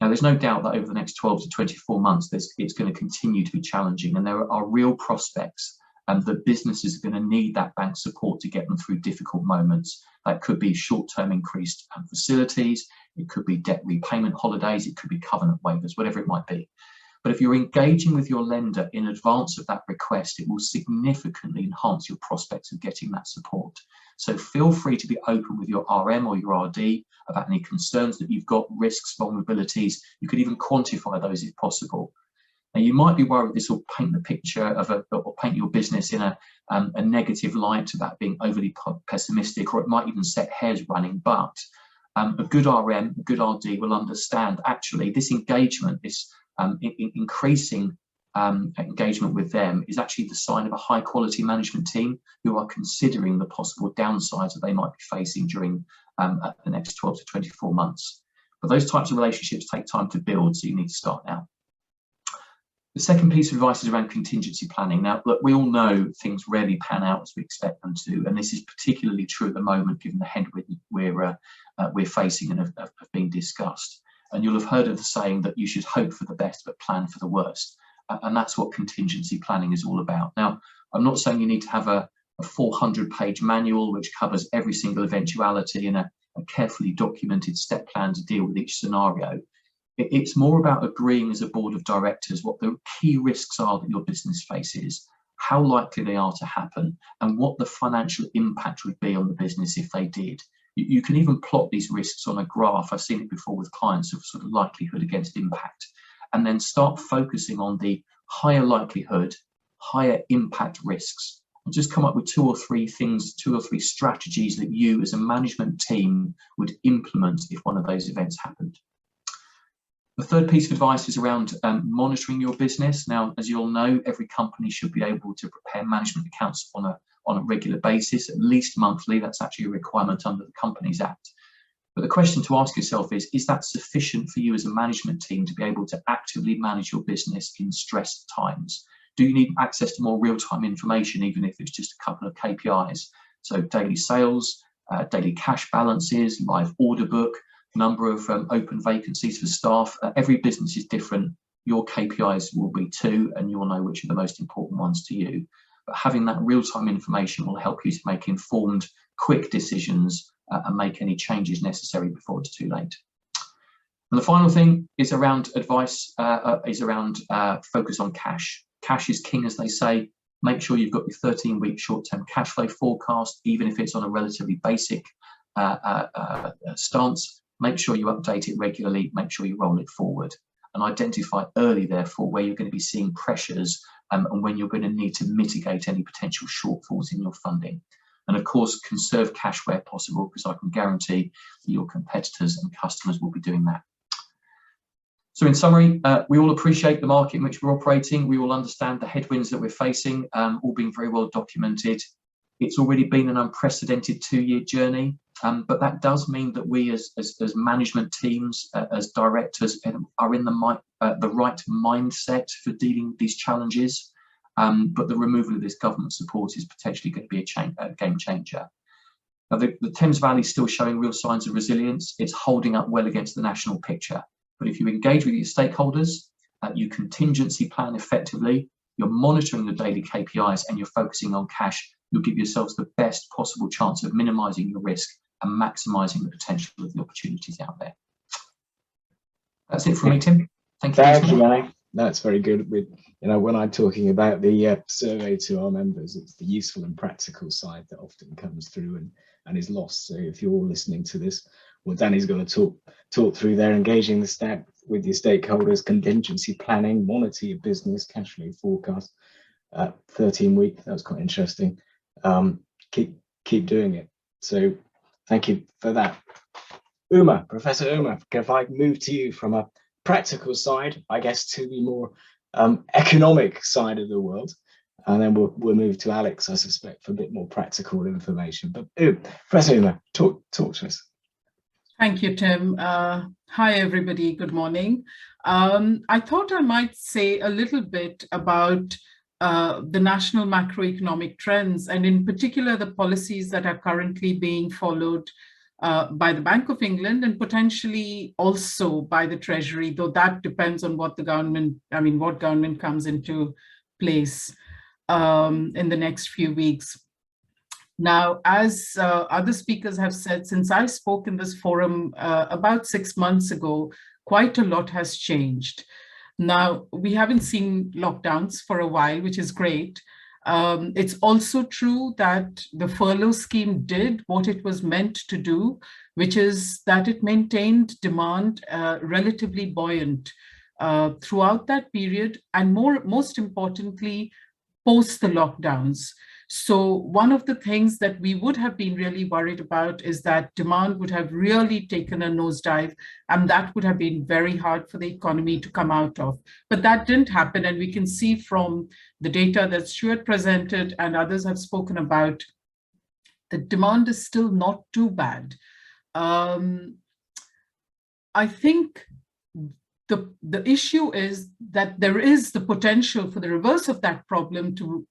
Now, there's no doubt that over the next 12 to 24 months, it's going to continue to be challenging, and there are real prospects that businesses are going to need that bank support to get them through difficult moments. That could be short-term increased facilities, it could be debt repayment holidays, it could be covenant waivers, whatever it might be. But if you're engaging with your lender in advance of that request, it will significantly enhance your prospects of getting that support. So feel free to be open with your RM or your RD about any concerns that you've got, risks, vulnerabilities. You could even quantify those if possible. Now, you might be worried this will paint the picture of or paint your business in a negative light about being overly pessimistic, or it might even set hairs running. But a good RM, a good RD will understand actually this engagement, this increasing engagement with them is actually the sign of a high quality management team who are considering the possible downsides that they might be facing during the next 12 to 24 months. But those types of relationships take time to build, so you need to start now. The second piece of advice is around contingency planning. Now, look, we all know things rarely pan out as we expect them to, and this is particularly true at the moment given the headwind we're facing and have been discussed. And you'll have heard of the saying that you should hope for the best but plan for the worst. And that's what contingency planning is all about. Now, I'm not saying you need to have a 400-page manual which covers every single eventuality and a carefully documented step plan to deal with each scenario. It's more about agreeing as a board of directors what the key risks are that your business faces, how likely they are to happen, and what the financial impact would be on the business if they did. You can even plot these risks on a graph. I've seen it before with clients of sort of likelihood against impact, and then start focusing on the higher likelihood, higher impact risks, and just come up with 2 or 3 things, 2 or 3 strategies that you as a management team would implement if one of those events happened. The third piece of advice is around monitoring your business. Now, as you all know, every company should be able to prepare management accounts on a regular basis, at least monthly. That's actually a requirement under the Companies Act. But the question to ask yourself is that sufficient for you as a management team to be able to actively manage your business in stressed times? Do you need access to more real-time information, even if it's just a couple of KPIs? So daily sales, daily cash balances, live order book, number of open vacancies for staff. Every business is different. Your KPIs will be too, and you'll know which are the most important ones to you. But having that real-time information will help you to make informed, quick decisions and make any changes necessary before it's too late. And the final thing is around advice, focus on cash. Cash is king, as they say. Make sure you've got your 13-week short-term cash flow forecast, even if it's on a relatively basic stance. Make sure you update it regularly, make sure you roll it forward. and identify early, therefore, where you're going to be seeing pressures and when you're going to need to mitigate any potential shortfalls in your funding. And of course, conserve cash where possible, because I can guarantee that your competitors and customers will be doing that. So in summary, we all appreciate the market in which we're operating. We all understand the headwinds that we're facing, all being very well documented. It's already been an unprecedented 2-year journey, but that does mean that we as management teams, as directors, are in the right mindset for dealing with these challenges. But the removal of this government support is potentially going to be a game changer. Now, the Thames Valley is still showing real signs of resilience. It's holding up well against the national picture. But if you engage with your stakeholders, you contingency plan effectively, you're monitoring the daily KPIs and you're focusing on cash, you'll give yourselves the best possible chance of minimising your risk and maximising the potential of the opportunities out there. That's it from me, Tim. Thank you. Thank you, Manny. That's very good. With, when I'm talking about the survey to our members, it's the useful and practical side that often comes through and is lost. So if you're all listening to this, well, Danny's going to talk through there, engaging the staff with your stakeholders, contingency planning, monitor your business, cash flow forecast, 13-week. That was quite interesting. Keep doing it. So thank you for that. Professor Uma, if I move to you from a practical side, I guess, to the more economic side of the world, and then we'll move to Alex, I suspect, for a bit more practical information. But Professor Uma, talk to us. Thank you, Tim. Hi, everybody. Good morning. I thought I might say a little bit about the national macroeconomic trends, and in particular, the policies that are currently being followed by the Bank of England and potentially also by the Treasury, though that depends on what the government, what government comes into place in the next few weeks. Now, as other speakers have said, since I spoke in this forum about 6 months ago, quite a lot has changed. Now, we haven't seen lockdowns for a while, which is great. It's also true that the furlough scheme did what it was meant to do, which is that it maintained demand relatively buoyant throughout that period, and most importantly, post the lockdowns. So one of the things that we would have been really worried about is that demand would have really taken a nosedive, and that would have been very hard for the economy to come out of. But that didn't happen, and we can see from the data that Stuart presented and others have spoken about, the demand is still not too bad. I think the issue is that there is the potential for the reverse of that problem to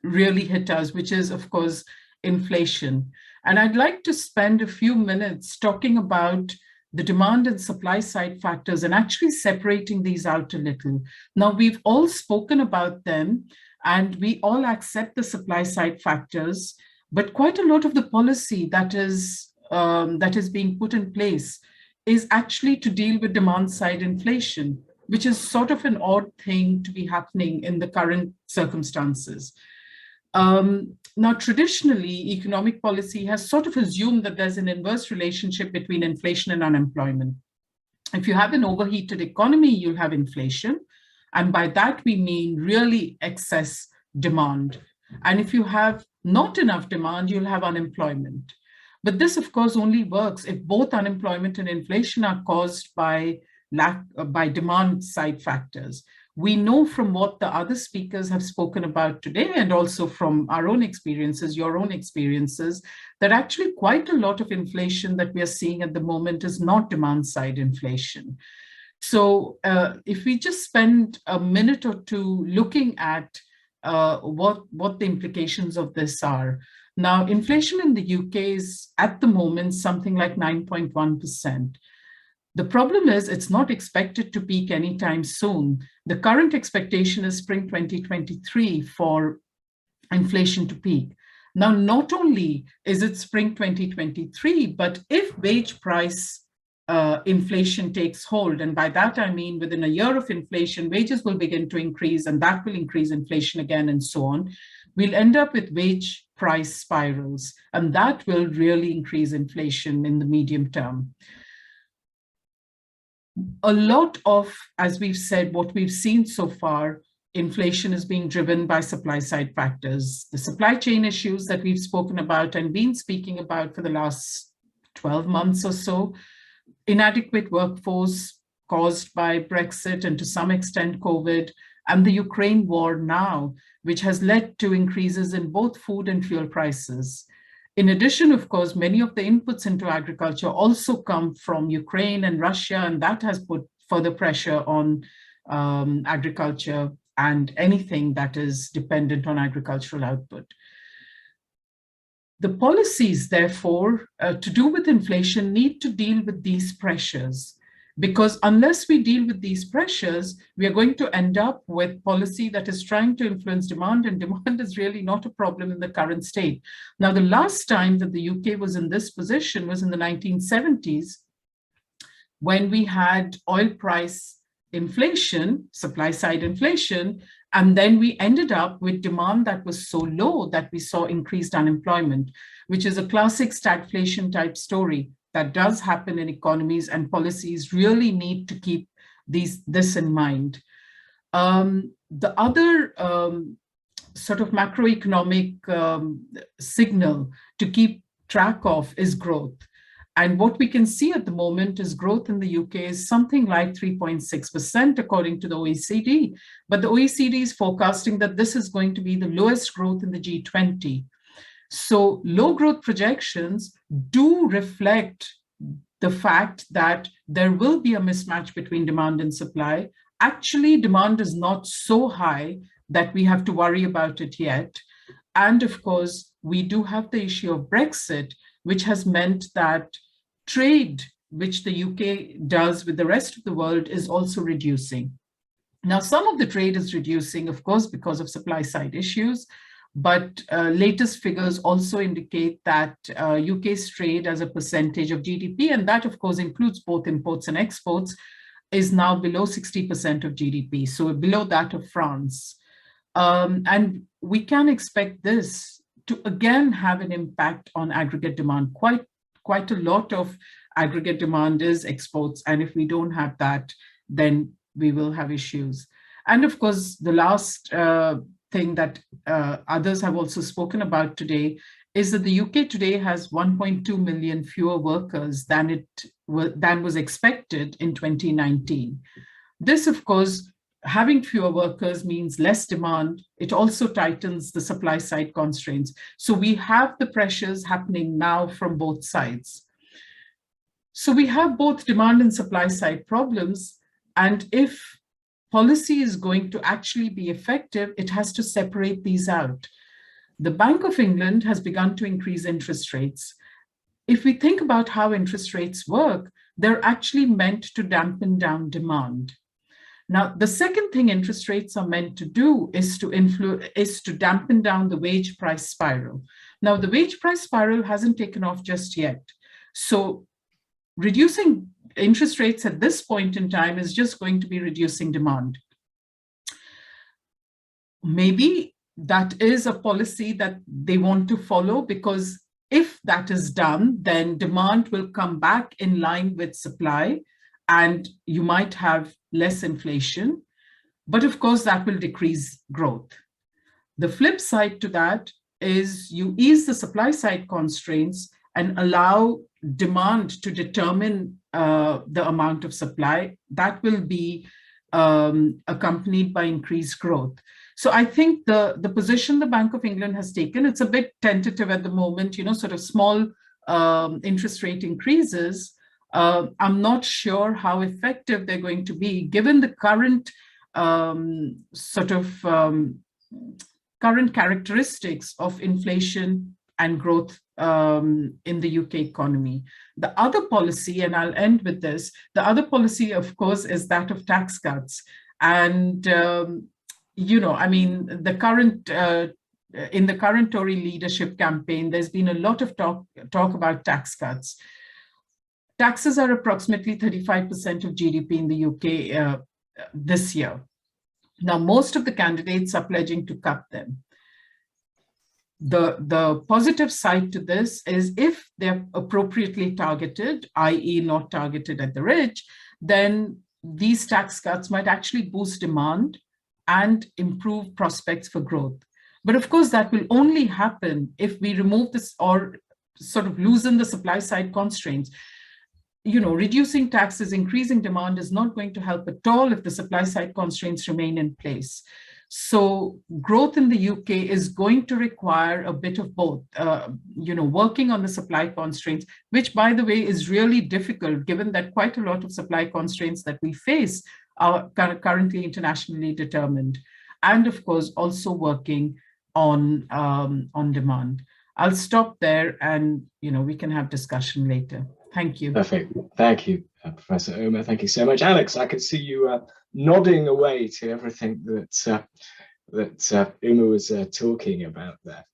really hit us, which is, of course, inflation. And I'd like to spend a few minutes talking about the demand and supply side factors and actually separating these out a little. Now, we've all spoken about them and we all accept the supply side factors, but quite a lot of the policy that is being put in place is actually to deal with demand side inflation, which is sort of an odd thing to be happening in the current circumstances. Now, traditionally, economic policy has sort of assumed that there's an inverse relationship between inflation and unemployment. If you have an overheated economy, you'll have inflation. And by that, we mean really excess demand. And if you have not enough demand, you'll have unemployment. But this, of course, only works if both unemployment and inflation are caused by demand side factors. We know from what the other speakers have spoken about today, and also from our own experiences, your own experiences, that actually quite a lot of inflation that we are seeing at the moment is not demand side inflation. So if we just spend a minute or two looking at what the implications of this are. Now, inflation in the UK is at the moment something like 9.1%. The problem is it's not expected to peak anytime soon. The current expectation is spring 2023 for inflation to peak. Now, not only is it spring 2023, but if wage price inflation takes hold, and by that I mean within a year of inflation, wages will begin to increase and that will increase inflation again and so on, we'll end up with wage price spirals, and that will really increase inflation in the medium term. a lot of, as we've said, what we've seen so far, inflation is being driven by supply side factors. The supply chain issues that we've spoken about and been speaking about for the last 12 months or so, inadequate workforce caused by Brexit and to some extent COVID, and the Ukraine war now, which has led to increases in both food and fuel prices. In addition, of course, many of the inputs into agriculture also come from Ukraine and Russia, and that has put further pressure on agriculture and anything that is dependent on agricultural output. The policies, therefore, to do with inflation need to deal with these pressures, because unless we deal with these pressures, we are going to end up with policy that is trying to influence demand, and demand is really not a problem in the current state. Now, the last time that the UK was in this position was in the 1970s, when we had oil price inflation, supply side inflation, and then we ended up with demand that was so low that we saw increased unemployment, which is a classic stagflation type story that does happen in economies, and policies really need to keep this in mind. The other sort of macroeconomic signal to keep track of is growth. And what we can see at the moment is growth in the UK is something like 3.6% according to the OECD. But the OECD is forecasting that this is going to be the lowest growth in the G20. So low growth projections do reflect the fact that there will be a mismatch between demand and supply. Actually, demand is not so high that we have to worry about it yet. And of course, we do have the issue of Brexit, which has meant that trade, which the UK does with the rest of the world, is also reducing. Now, some of the trade is reducing, of course, because of supply side issues, but latest figures also indicate that UK's trade as a percentage of GDP, and that of course includes both imports and exports, is now below 60% of GDP, so below that of France. And we can expect this to again have an impact on aggregate demand. Quite a lot of aggregate demand is exports, and if we don't have that, then we will have issues. And of course, the last thing that others have also spoken about today is that the UK today has 1.2 million fewer workers than was expected in 2019. This, of course, having fewer workers means less demand. It also tightens the supply side constraints. So we have the pressures happening now from both sides. So we have both demand and supply side problems. And if policy is going to actually be effective, it has to separate these out. The Bank of England has begun to increase interest rates. If we think about how interest rates work, they're actually meant to dampen down demand. Now, the second thing interest rates are meant to do is to dampen down the wage price spiral. Now, the wage price spiral hasn't taken off just yet. So reducing interest rates at this point in time is just going to be reducing demand. Maybe that is a policy that they want to follow, because if that is done, then demand will come back in line with supply, and you might have less inflation, but of course that will decrease growth. The flip side to that is you ease the supply side constraints and allow demand to determine the amount of supply. That will be accompanied by increased growth. So I think the position the Bank of England has taken, it's a bit tentative at the moment, sort of small interest rate increases. I'm not sure how effective they're going to be, given the current current characteristics of inflation and growth in the UK economy. The other policy, and I'll end with this, the other policy, of course, is that of tax cuts. And, the current, in the current Tory leadership campaign, there's been a lot of talk about tax cuts. Taxes are approximately 35% of GDP in the UK this year. Now, most of the candidates are pledging to cut them. The positive side to this is if they're appropriately targeted, i.e. not targeted at the rich, then these tax cuts might actually boost demand and improve prospects for growth. But of course, that will only happen if we remove this or sort of loosen the supply side constraints. You know, reducing taxes, increasing demand is not going to help at all if the supply side constraints remain in place. So growth in the UK is going to require a bit of both, you know, working on the supply constraints, which, by the way, is really difficult given that quite a lot of supply constraints that we face are currently internationally determined. And of course, also working on demand. I'll stop there and, you know, we can have discussion later. Thank you. Perfect. Thank you, Professor Omer. Thank you so much. Alex, I could see you nodding away to everything that Uma was talking about there.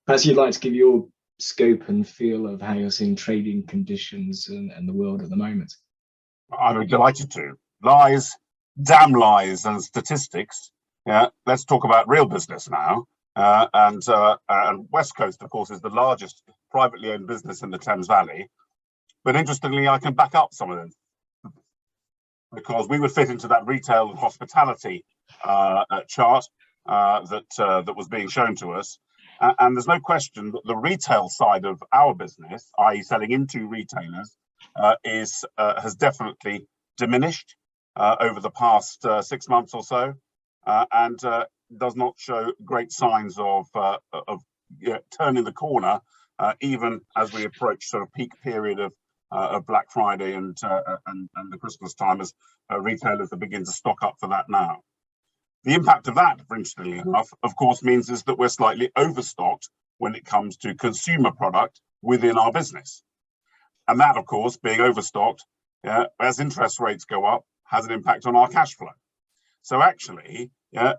Perhaps you'd like to give your scope and feel of how you're seeing trading conditions and the world at the moment. I'm delighted to. Lies, damn lies and statistics. Yeah, let's talk about real business now. And West Coast, of course, is the largest privately owned business in the Thames Valley. But interestingly, I can back up some of them because we would fit into that retail and hospitality chart that was being shown to us. And there's no question that the retail side of our business, i.e. selling into retailers, has definitely diminished over the past 6 months or so, and does not show great signs of turning the corner, even as we approach sort of peak period of Black Friday and the Christmas time, as retailers are beginning to stock up for that now. The impact of that, interestingly enough, of course, means is that we're slightly overstocked when it comes to consumer product within our business. And that, of course, being overstocked, as interest rates go up, has an impact on our cash flow. So actually,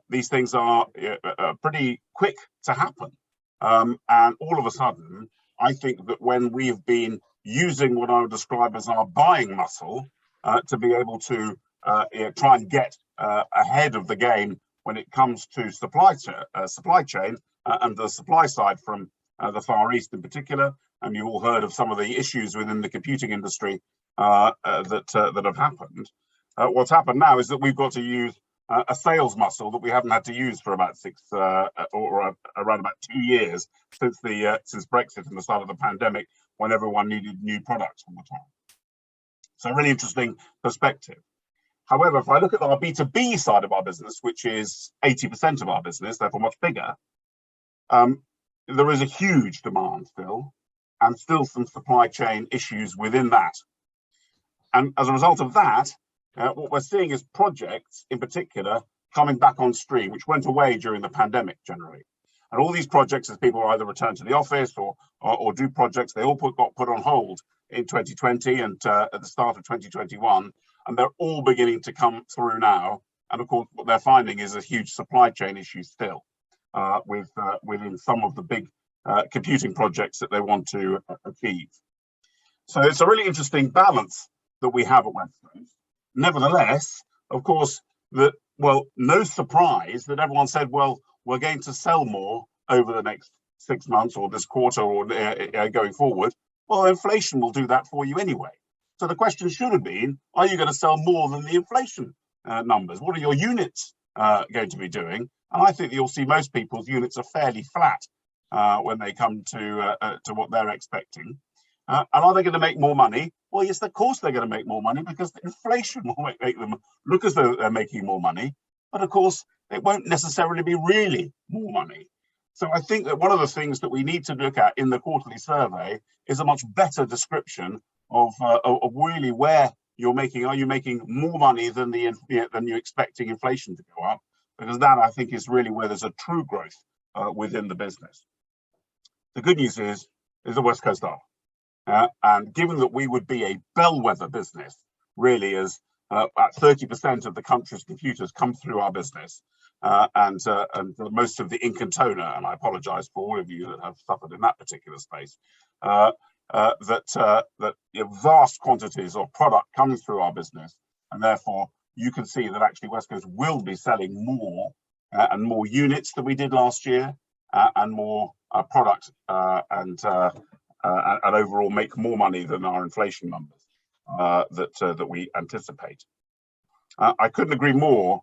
these things are pretty quick to happen. And all of a sudden, I think that when we've been using what I would describe as our buying muscle to be able to try and get ahead of the game when it comes to supply chain and the supply side from the Far East in particular, and you all heard of some of the issues within the computing industry that have happened. What's happened now is that we've got to use a sales muscle that we haven't had to use for about around about 2 years since Brexit and the start of the pandemic, when everyone needed new products all the time. So a really interesting perspective. However, if I look at our B2B side of our business, which is 80% of our business, therefore much bigger, there is a huge demand still, and still some supply chain issues within that. And as a result of that, what we're seeing is projects in particular coming back on stream, which went away during the pandemic generally. And all these projects, as people either return to the office or do projects, they all got put on hold in 2020 and at the start of 2021, and they're all beginning to come through now. And of course, what they're finding is a huge supply chain issue still within some of the big computing projects that they want to achieve. So it's a really interesting balance that we have at West Coast. Nevertheless, of course, no surprise that everyone said, well, we're going to sell more over the next 6 months or this quarter or going forward. Well, inflation will do that for you anyway. So the question should have been, are you going to sell more than the inflation numbers? What are your units going to be doing? And I think you'll see most people's units are fairly flat when they come to what they're expecting. And are they going to make more money? Well, yes, of course they're going to make more money, because the inflation will make them look as though they're making more money. But of course, it won't necessarily be really more money. So I think that one of the things that we need to look at in the quarterly survey is a much better description of really where you're making. Are you making more money than you're expecting inflation to go up? Because that, I think, is really where there's a true growth within the business. The good news is the West Coast are. And given that we would be a bellwether business, really, as about 30% of the country's computers come through our business, and most of the ink and toner, and I apologise for all of you that have suffered in that particular space, that vast quantities of product comes through our business, and therefore you can see that actually West Coast will be selling more and more units than we did last year, and more product and overall make more money than our inflation numbers. that we anticipate. I couldn't agree more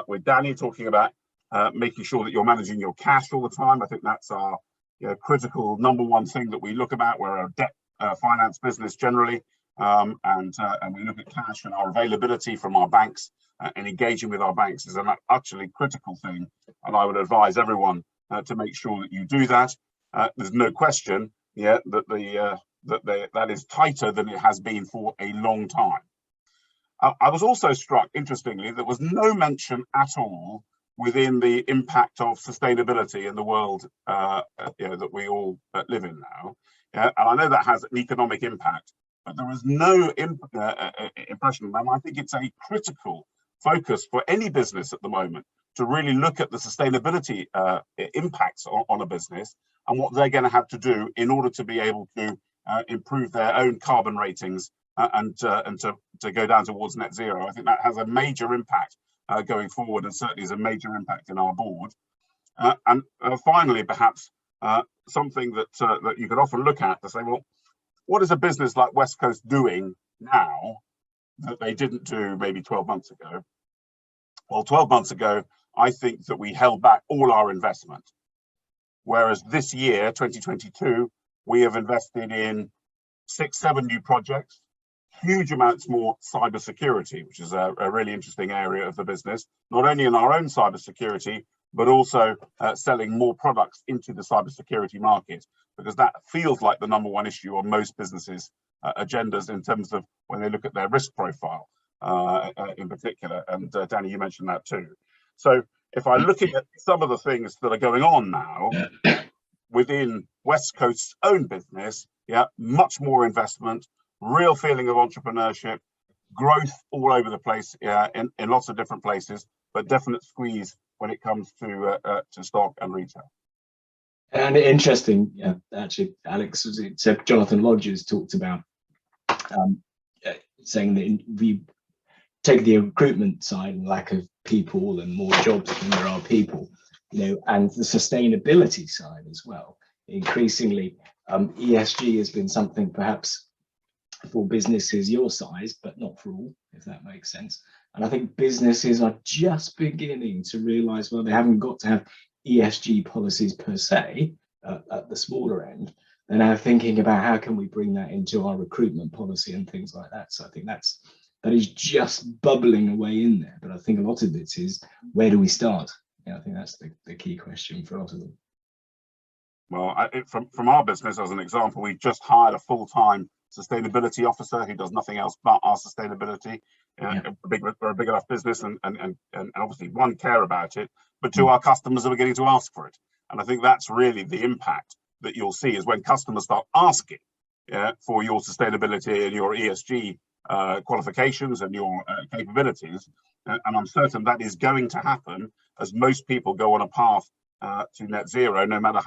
with Danny talking about making sure that you're managing your cash all the time. I think that's our critical #1 thing that we look about. We're a debt finance business generally, and we look at cash and our availability from our banks, and engaging with our banks is an actually critical thing. And I would advise everyone to make sure that you do that. There's no question, that is tighter than it has been for a long time. I was also struck, interestingly, there was no mention at all within the impact of sustainability in the world that we all live in now. And I know that has an economic impact, but there was no impression. And I think it's a critical focus for any business at the moment to really look at the sustainability impacts on a business and what they're going to have to do in order to be able to improve their own carbon ratings and to go down towards net zero. I think that has a major impact going forward, and certainly is a major impact in our board. And finally, perhaps something that you could often look at to say, well, what is a business like West Coast doing now that they didn't do maybe 12 months ago? Well, 12 months ago, I think that we held back all our investment. Whereas this year, 2022, we have invested in 6-7 new projects, huge amounts more cybersecurity, which is a really interesting area of the business, not only in our own cybersecurity, but also selling more products into the cybersecurity market, because that feels like the #1 issue on most businesses' agendas in terms of when they look at their risk profile in particular. And Danny, you mentioned that too. So if I'm looking at some of the things that are going on now within West Coast's own business, much more investment, real feeling of entrepreneurship, growth all over the place, in lots of different places, but definite squeeze when it comes to stock and retail. And interesting, actually, Alex, so Jonathan Lodges talked about saying that if we take the recruitment side and lack of people and more jobs than there are people, and the sustainability side as well. Increasingly, ESG has been something perhaps for businesses your size, but not for all, if that makes sense. And I think businesses are just beginning to realize, well, they haven't got to have ESG policies per se at the smaller end. They're now thinking about how can we bring that into our recruitment policy and things like that. So I think that is just bubbling away in there. But I think a lot of it is, where do we start? I think that's the key question for a lot of them. Well, from our business, as an example, we just hired a full-time sustainability officer who does nothing else but our sustainability. We're a big enough business, and obviously, one, care about it, but two, our customers are beginning to ask for it. And I think that's really the impact that you'll see, is when customers start asking for your sustainability and your ESG qualifications and your capabilities. And I'm certain that is going to happen as most people go on a path to net zero, no matter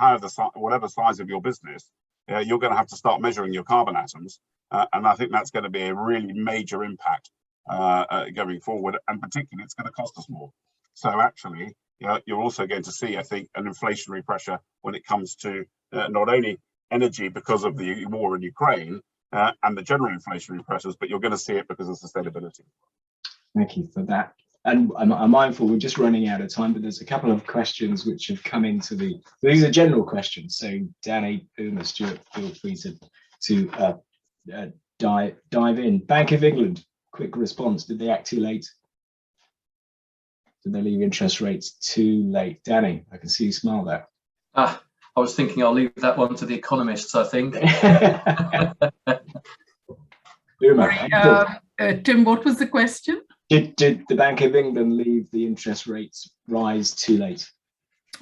whatever size of your business. You're going to have to start measuring your carbon atoms, and I think that's going to be a really major impact going forward, and particularly it's going to cost us more. So actually, you're also going to see, I think, an inflationary pressure when it comes to not only energy because of the war in Ukraine and the general inflationary pressures, but you're going to see it because of sustainability. Thank you for that. And I'm mindful we're just running out of time, but there's a couple of questions which have come into these are general questions. So Danny, Uma, Stuart, feel free to dive in. Bank of England, quick response. Did they act too late? Did they leave interest rates too late? Danny, I can see you smile there. I was thinking I'll leave that one to the economists, I think. Uma, Tim, what was the question? Did the Bank of England leave the interest rates rise too late?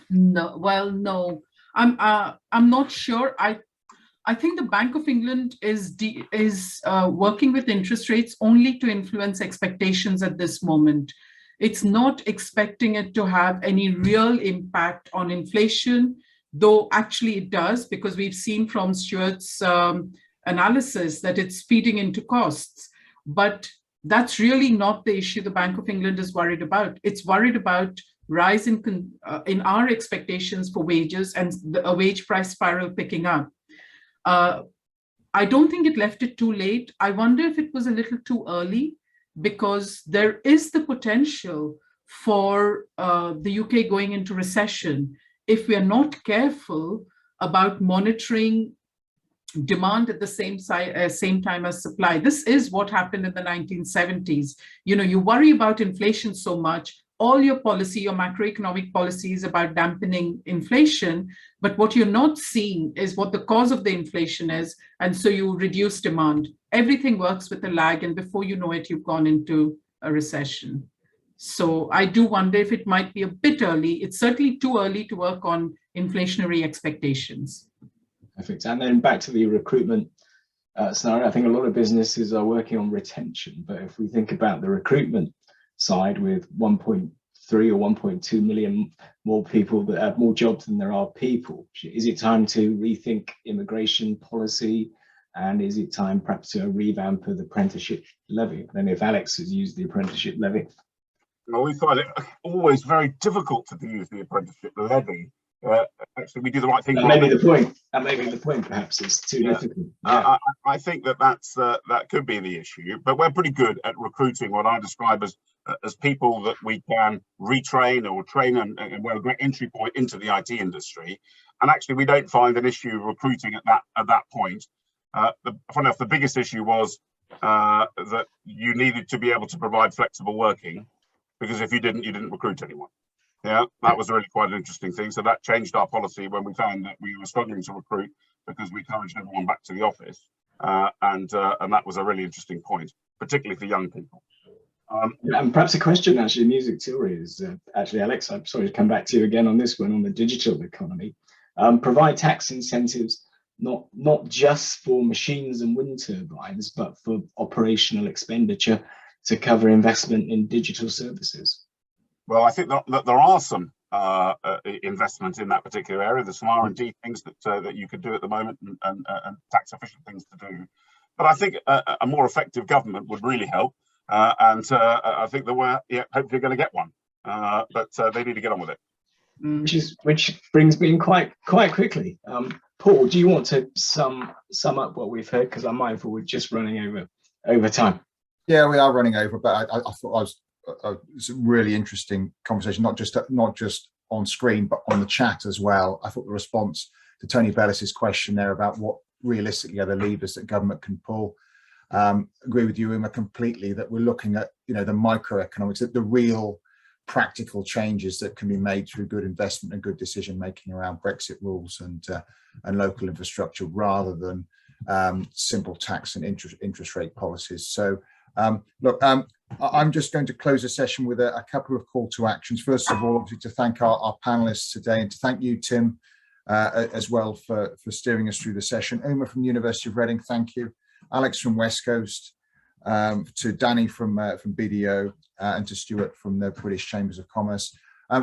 No, well, no. I'm not sure. I think the Bank of England is working with interest rates only to influence expectations at this moment. It's not expecting it to have any real impact on inflation, though actually it does, because we've seen from Stuart's analysis that it's feeding into costs. But that's really not the issue the Bank of England is worried about. It's worried about rise in our expectations for wages and a wage price spiral picking up. I don't think it left it too late. I wonder if it was a little too early, because there is the potential for the UK going into recession if we are not careful about monitoring demand at the same time as supply. This is what happened in the 1970s. You know, you worry about inflation so much, all your policy, your macroeconomic policy is about dampening inflation, but what you're not seeing is what the cause of the inflation is, and so you reduce demand. Everything works with a lag, and before you know it, you've gone into a recession. So I do wonder if it might be a bit early. It's certainly too early to work on inflationary expectations. Perfect. And then back to the recruitment scenario, I think a lot of businesses are working on retention, but if we think about the recruitment side with 1.3 or 1.2 million more people that have more jobs than there are people, is it time to rethink immigration policy? And is it time perhaps to revamp the apprenticeship levy? And if Alex has used the apprenticeship levy. Well, we find it always very difficult to use the apprenticeship levy. Actually, we do the right thing. That may be the point. That may be the point. Perhaps it's too difficult. Yeah. I think that could be the issue. But we're pretty good at recruiting what I describe as people that we can retrain or train, and we're a great entry point into the IT industry. And actually, we don't find an issue recruiting at that point. Funny enough, the biggest issue was that you needed to be able to provide flexible working, because if you didn't recruit anyone. Yeah, that was really quite an interesting thing. So that changed our policy when we found that we were struggling to recruit, because we encouraged everyone back to the office, and that was a really interesting point, particularly for young people. And perhaps a question, actually, music theory is actually, Alex, I'm sorry to come back to you again on this one, on the digital economy. Provide tax incentives, not just for machines and wind turbines, but for operational expenditure to cover investment in digital services. Well, I think that there are some investment in that particular area. There's some R&D things that you could do at the moment, and tax efficient things to do. But I think a more effective government would really help. And I think that we're hopefully going to get one. But they need to get on with it. Which brings me in quite quickly. Paul, do you want to sum up what we've heard? Because I'm mindful we're just running over time. Yeah, we are running over, but I thought it's a really interesting conversation, not just on screen, but on the chat as well. I thought the response to Tony Bellis's question there about what realistically are the levers that government can pull. Agree with you, Uma, completely, that we're looking at, the microeconomics, the real practical changes that can be made through good investment and good decision making around Brexit rules and local infrastructure, rather than simple tax and interest rate policies. So look, I'm just going to close the session with a couple of call to actions. First of all, obviously, to thank our panelists today, and to thank you, Tim, as well for steering us through the session. Uma from the University of Reading, thank you. Alex from West Coast, to Danny from BDO, and to Stuart from the British Chambers of Commerce.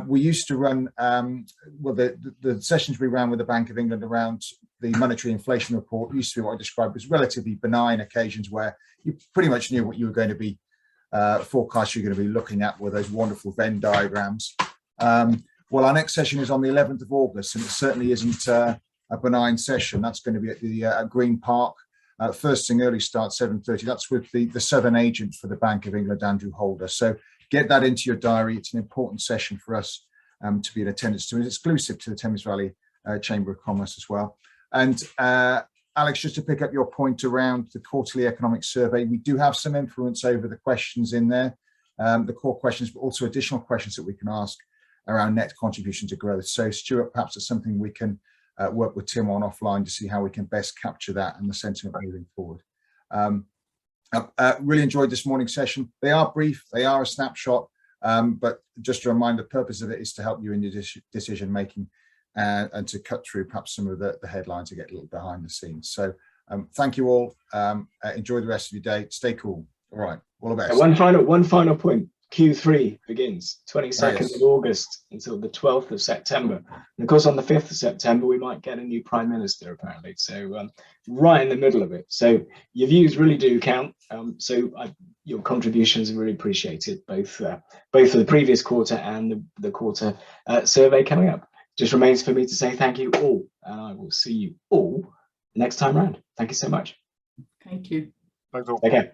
We used to run, the sessions we ran with the Bank of England around the monetary inflation report used to be what I described as relatively benign occasions where you pretty much knew what you were going to be forecast you're going to be looking at with those wonderful Venn diagrams. Well, our next session is on the 11th of August, and it certainly isn't a benign session. That's going to be at the Green Park. First thing, early start, 7:30. That's with the Southern agent for the Bank of England, Andrew Holder. So get that into your diary. It's an important session for us to be in attendance to. It's exclusive to the Thames Valley Chamber of Commerce as well. And Alex, just to pick up your point around the quarterly economic survey, we do have some influence over the questions in there, the core questions, but also additional questions that we can ask around net contribution to growth. So Stuart, perhaps it's something we can work with Tim on offline to see how we can best capture that and the sentiment moving forward. Really enjoyed this morning's session. They are brief, they are a snapshot, but just a reminder, the purpose of it is to help you in your decision making and to cut through perhaps some of the headlines and get a little behind the scenes. So thank you all. Enjoy the rest of your day. Stay cool. All right, all the best. One final point. Q3 begins 22nd of August until the 12th of September. And of course, on the 5th of September, we might get a new Prime Minister, apparently. So right in the middle of it. So your views really do count. Your contributions are really appreciated, both for the previous quarter and the quarter survey coming up. Just remains for me to say thank you all, and I will see you all next time round. Thank you so much. Thank you. Thanks all. Okay.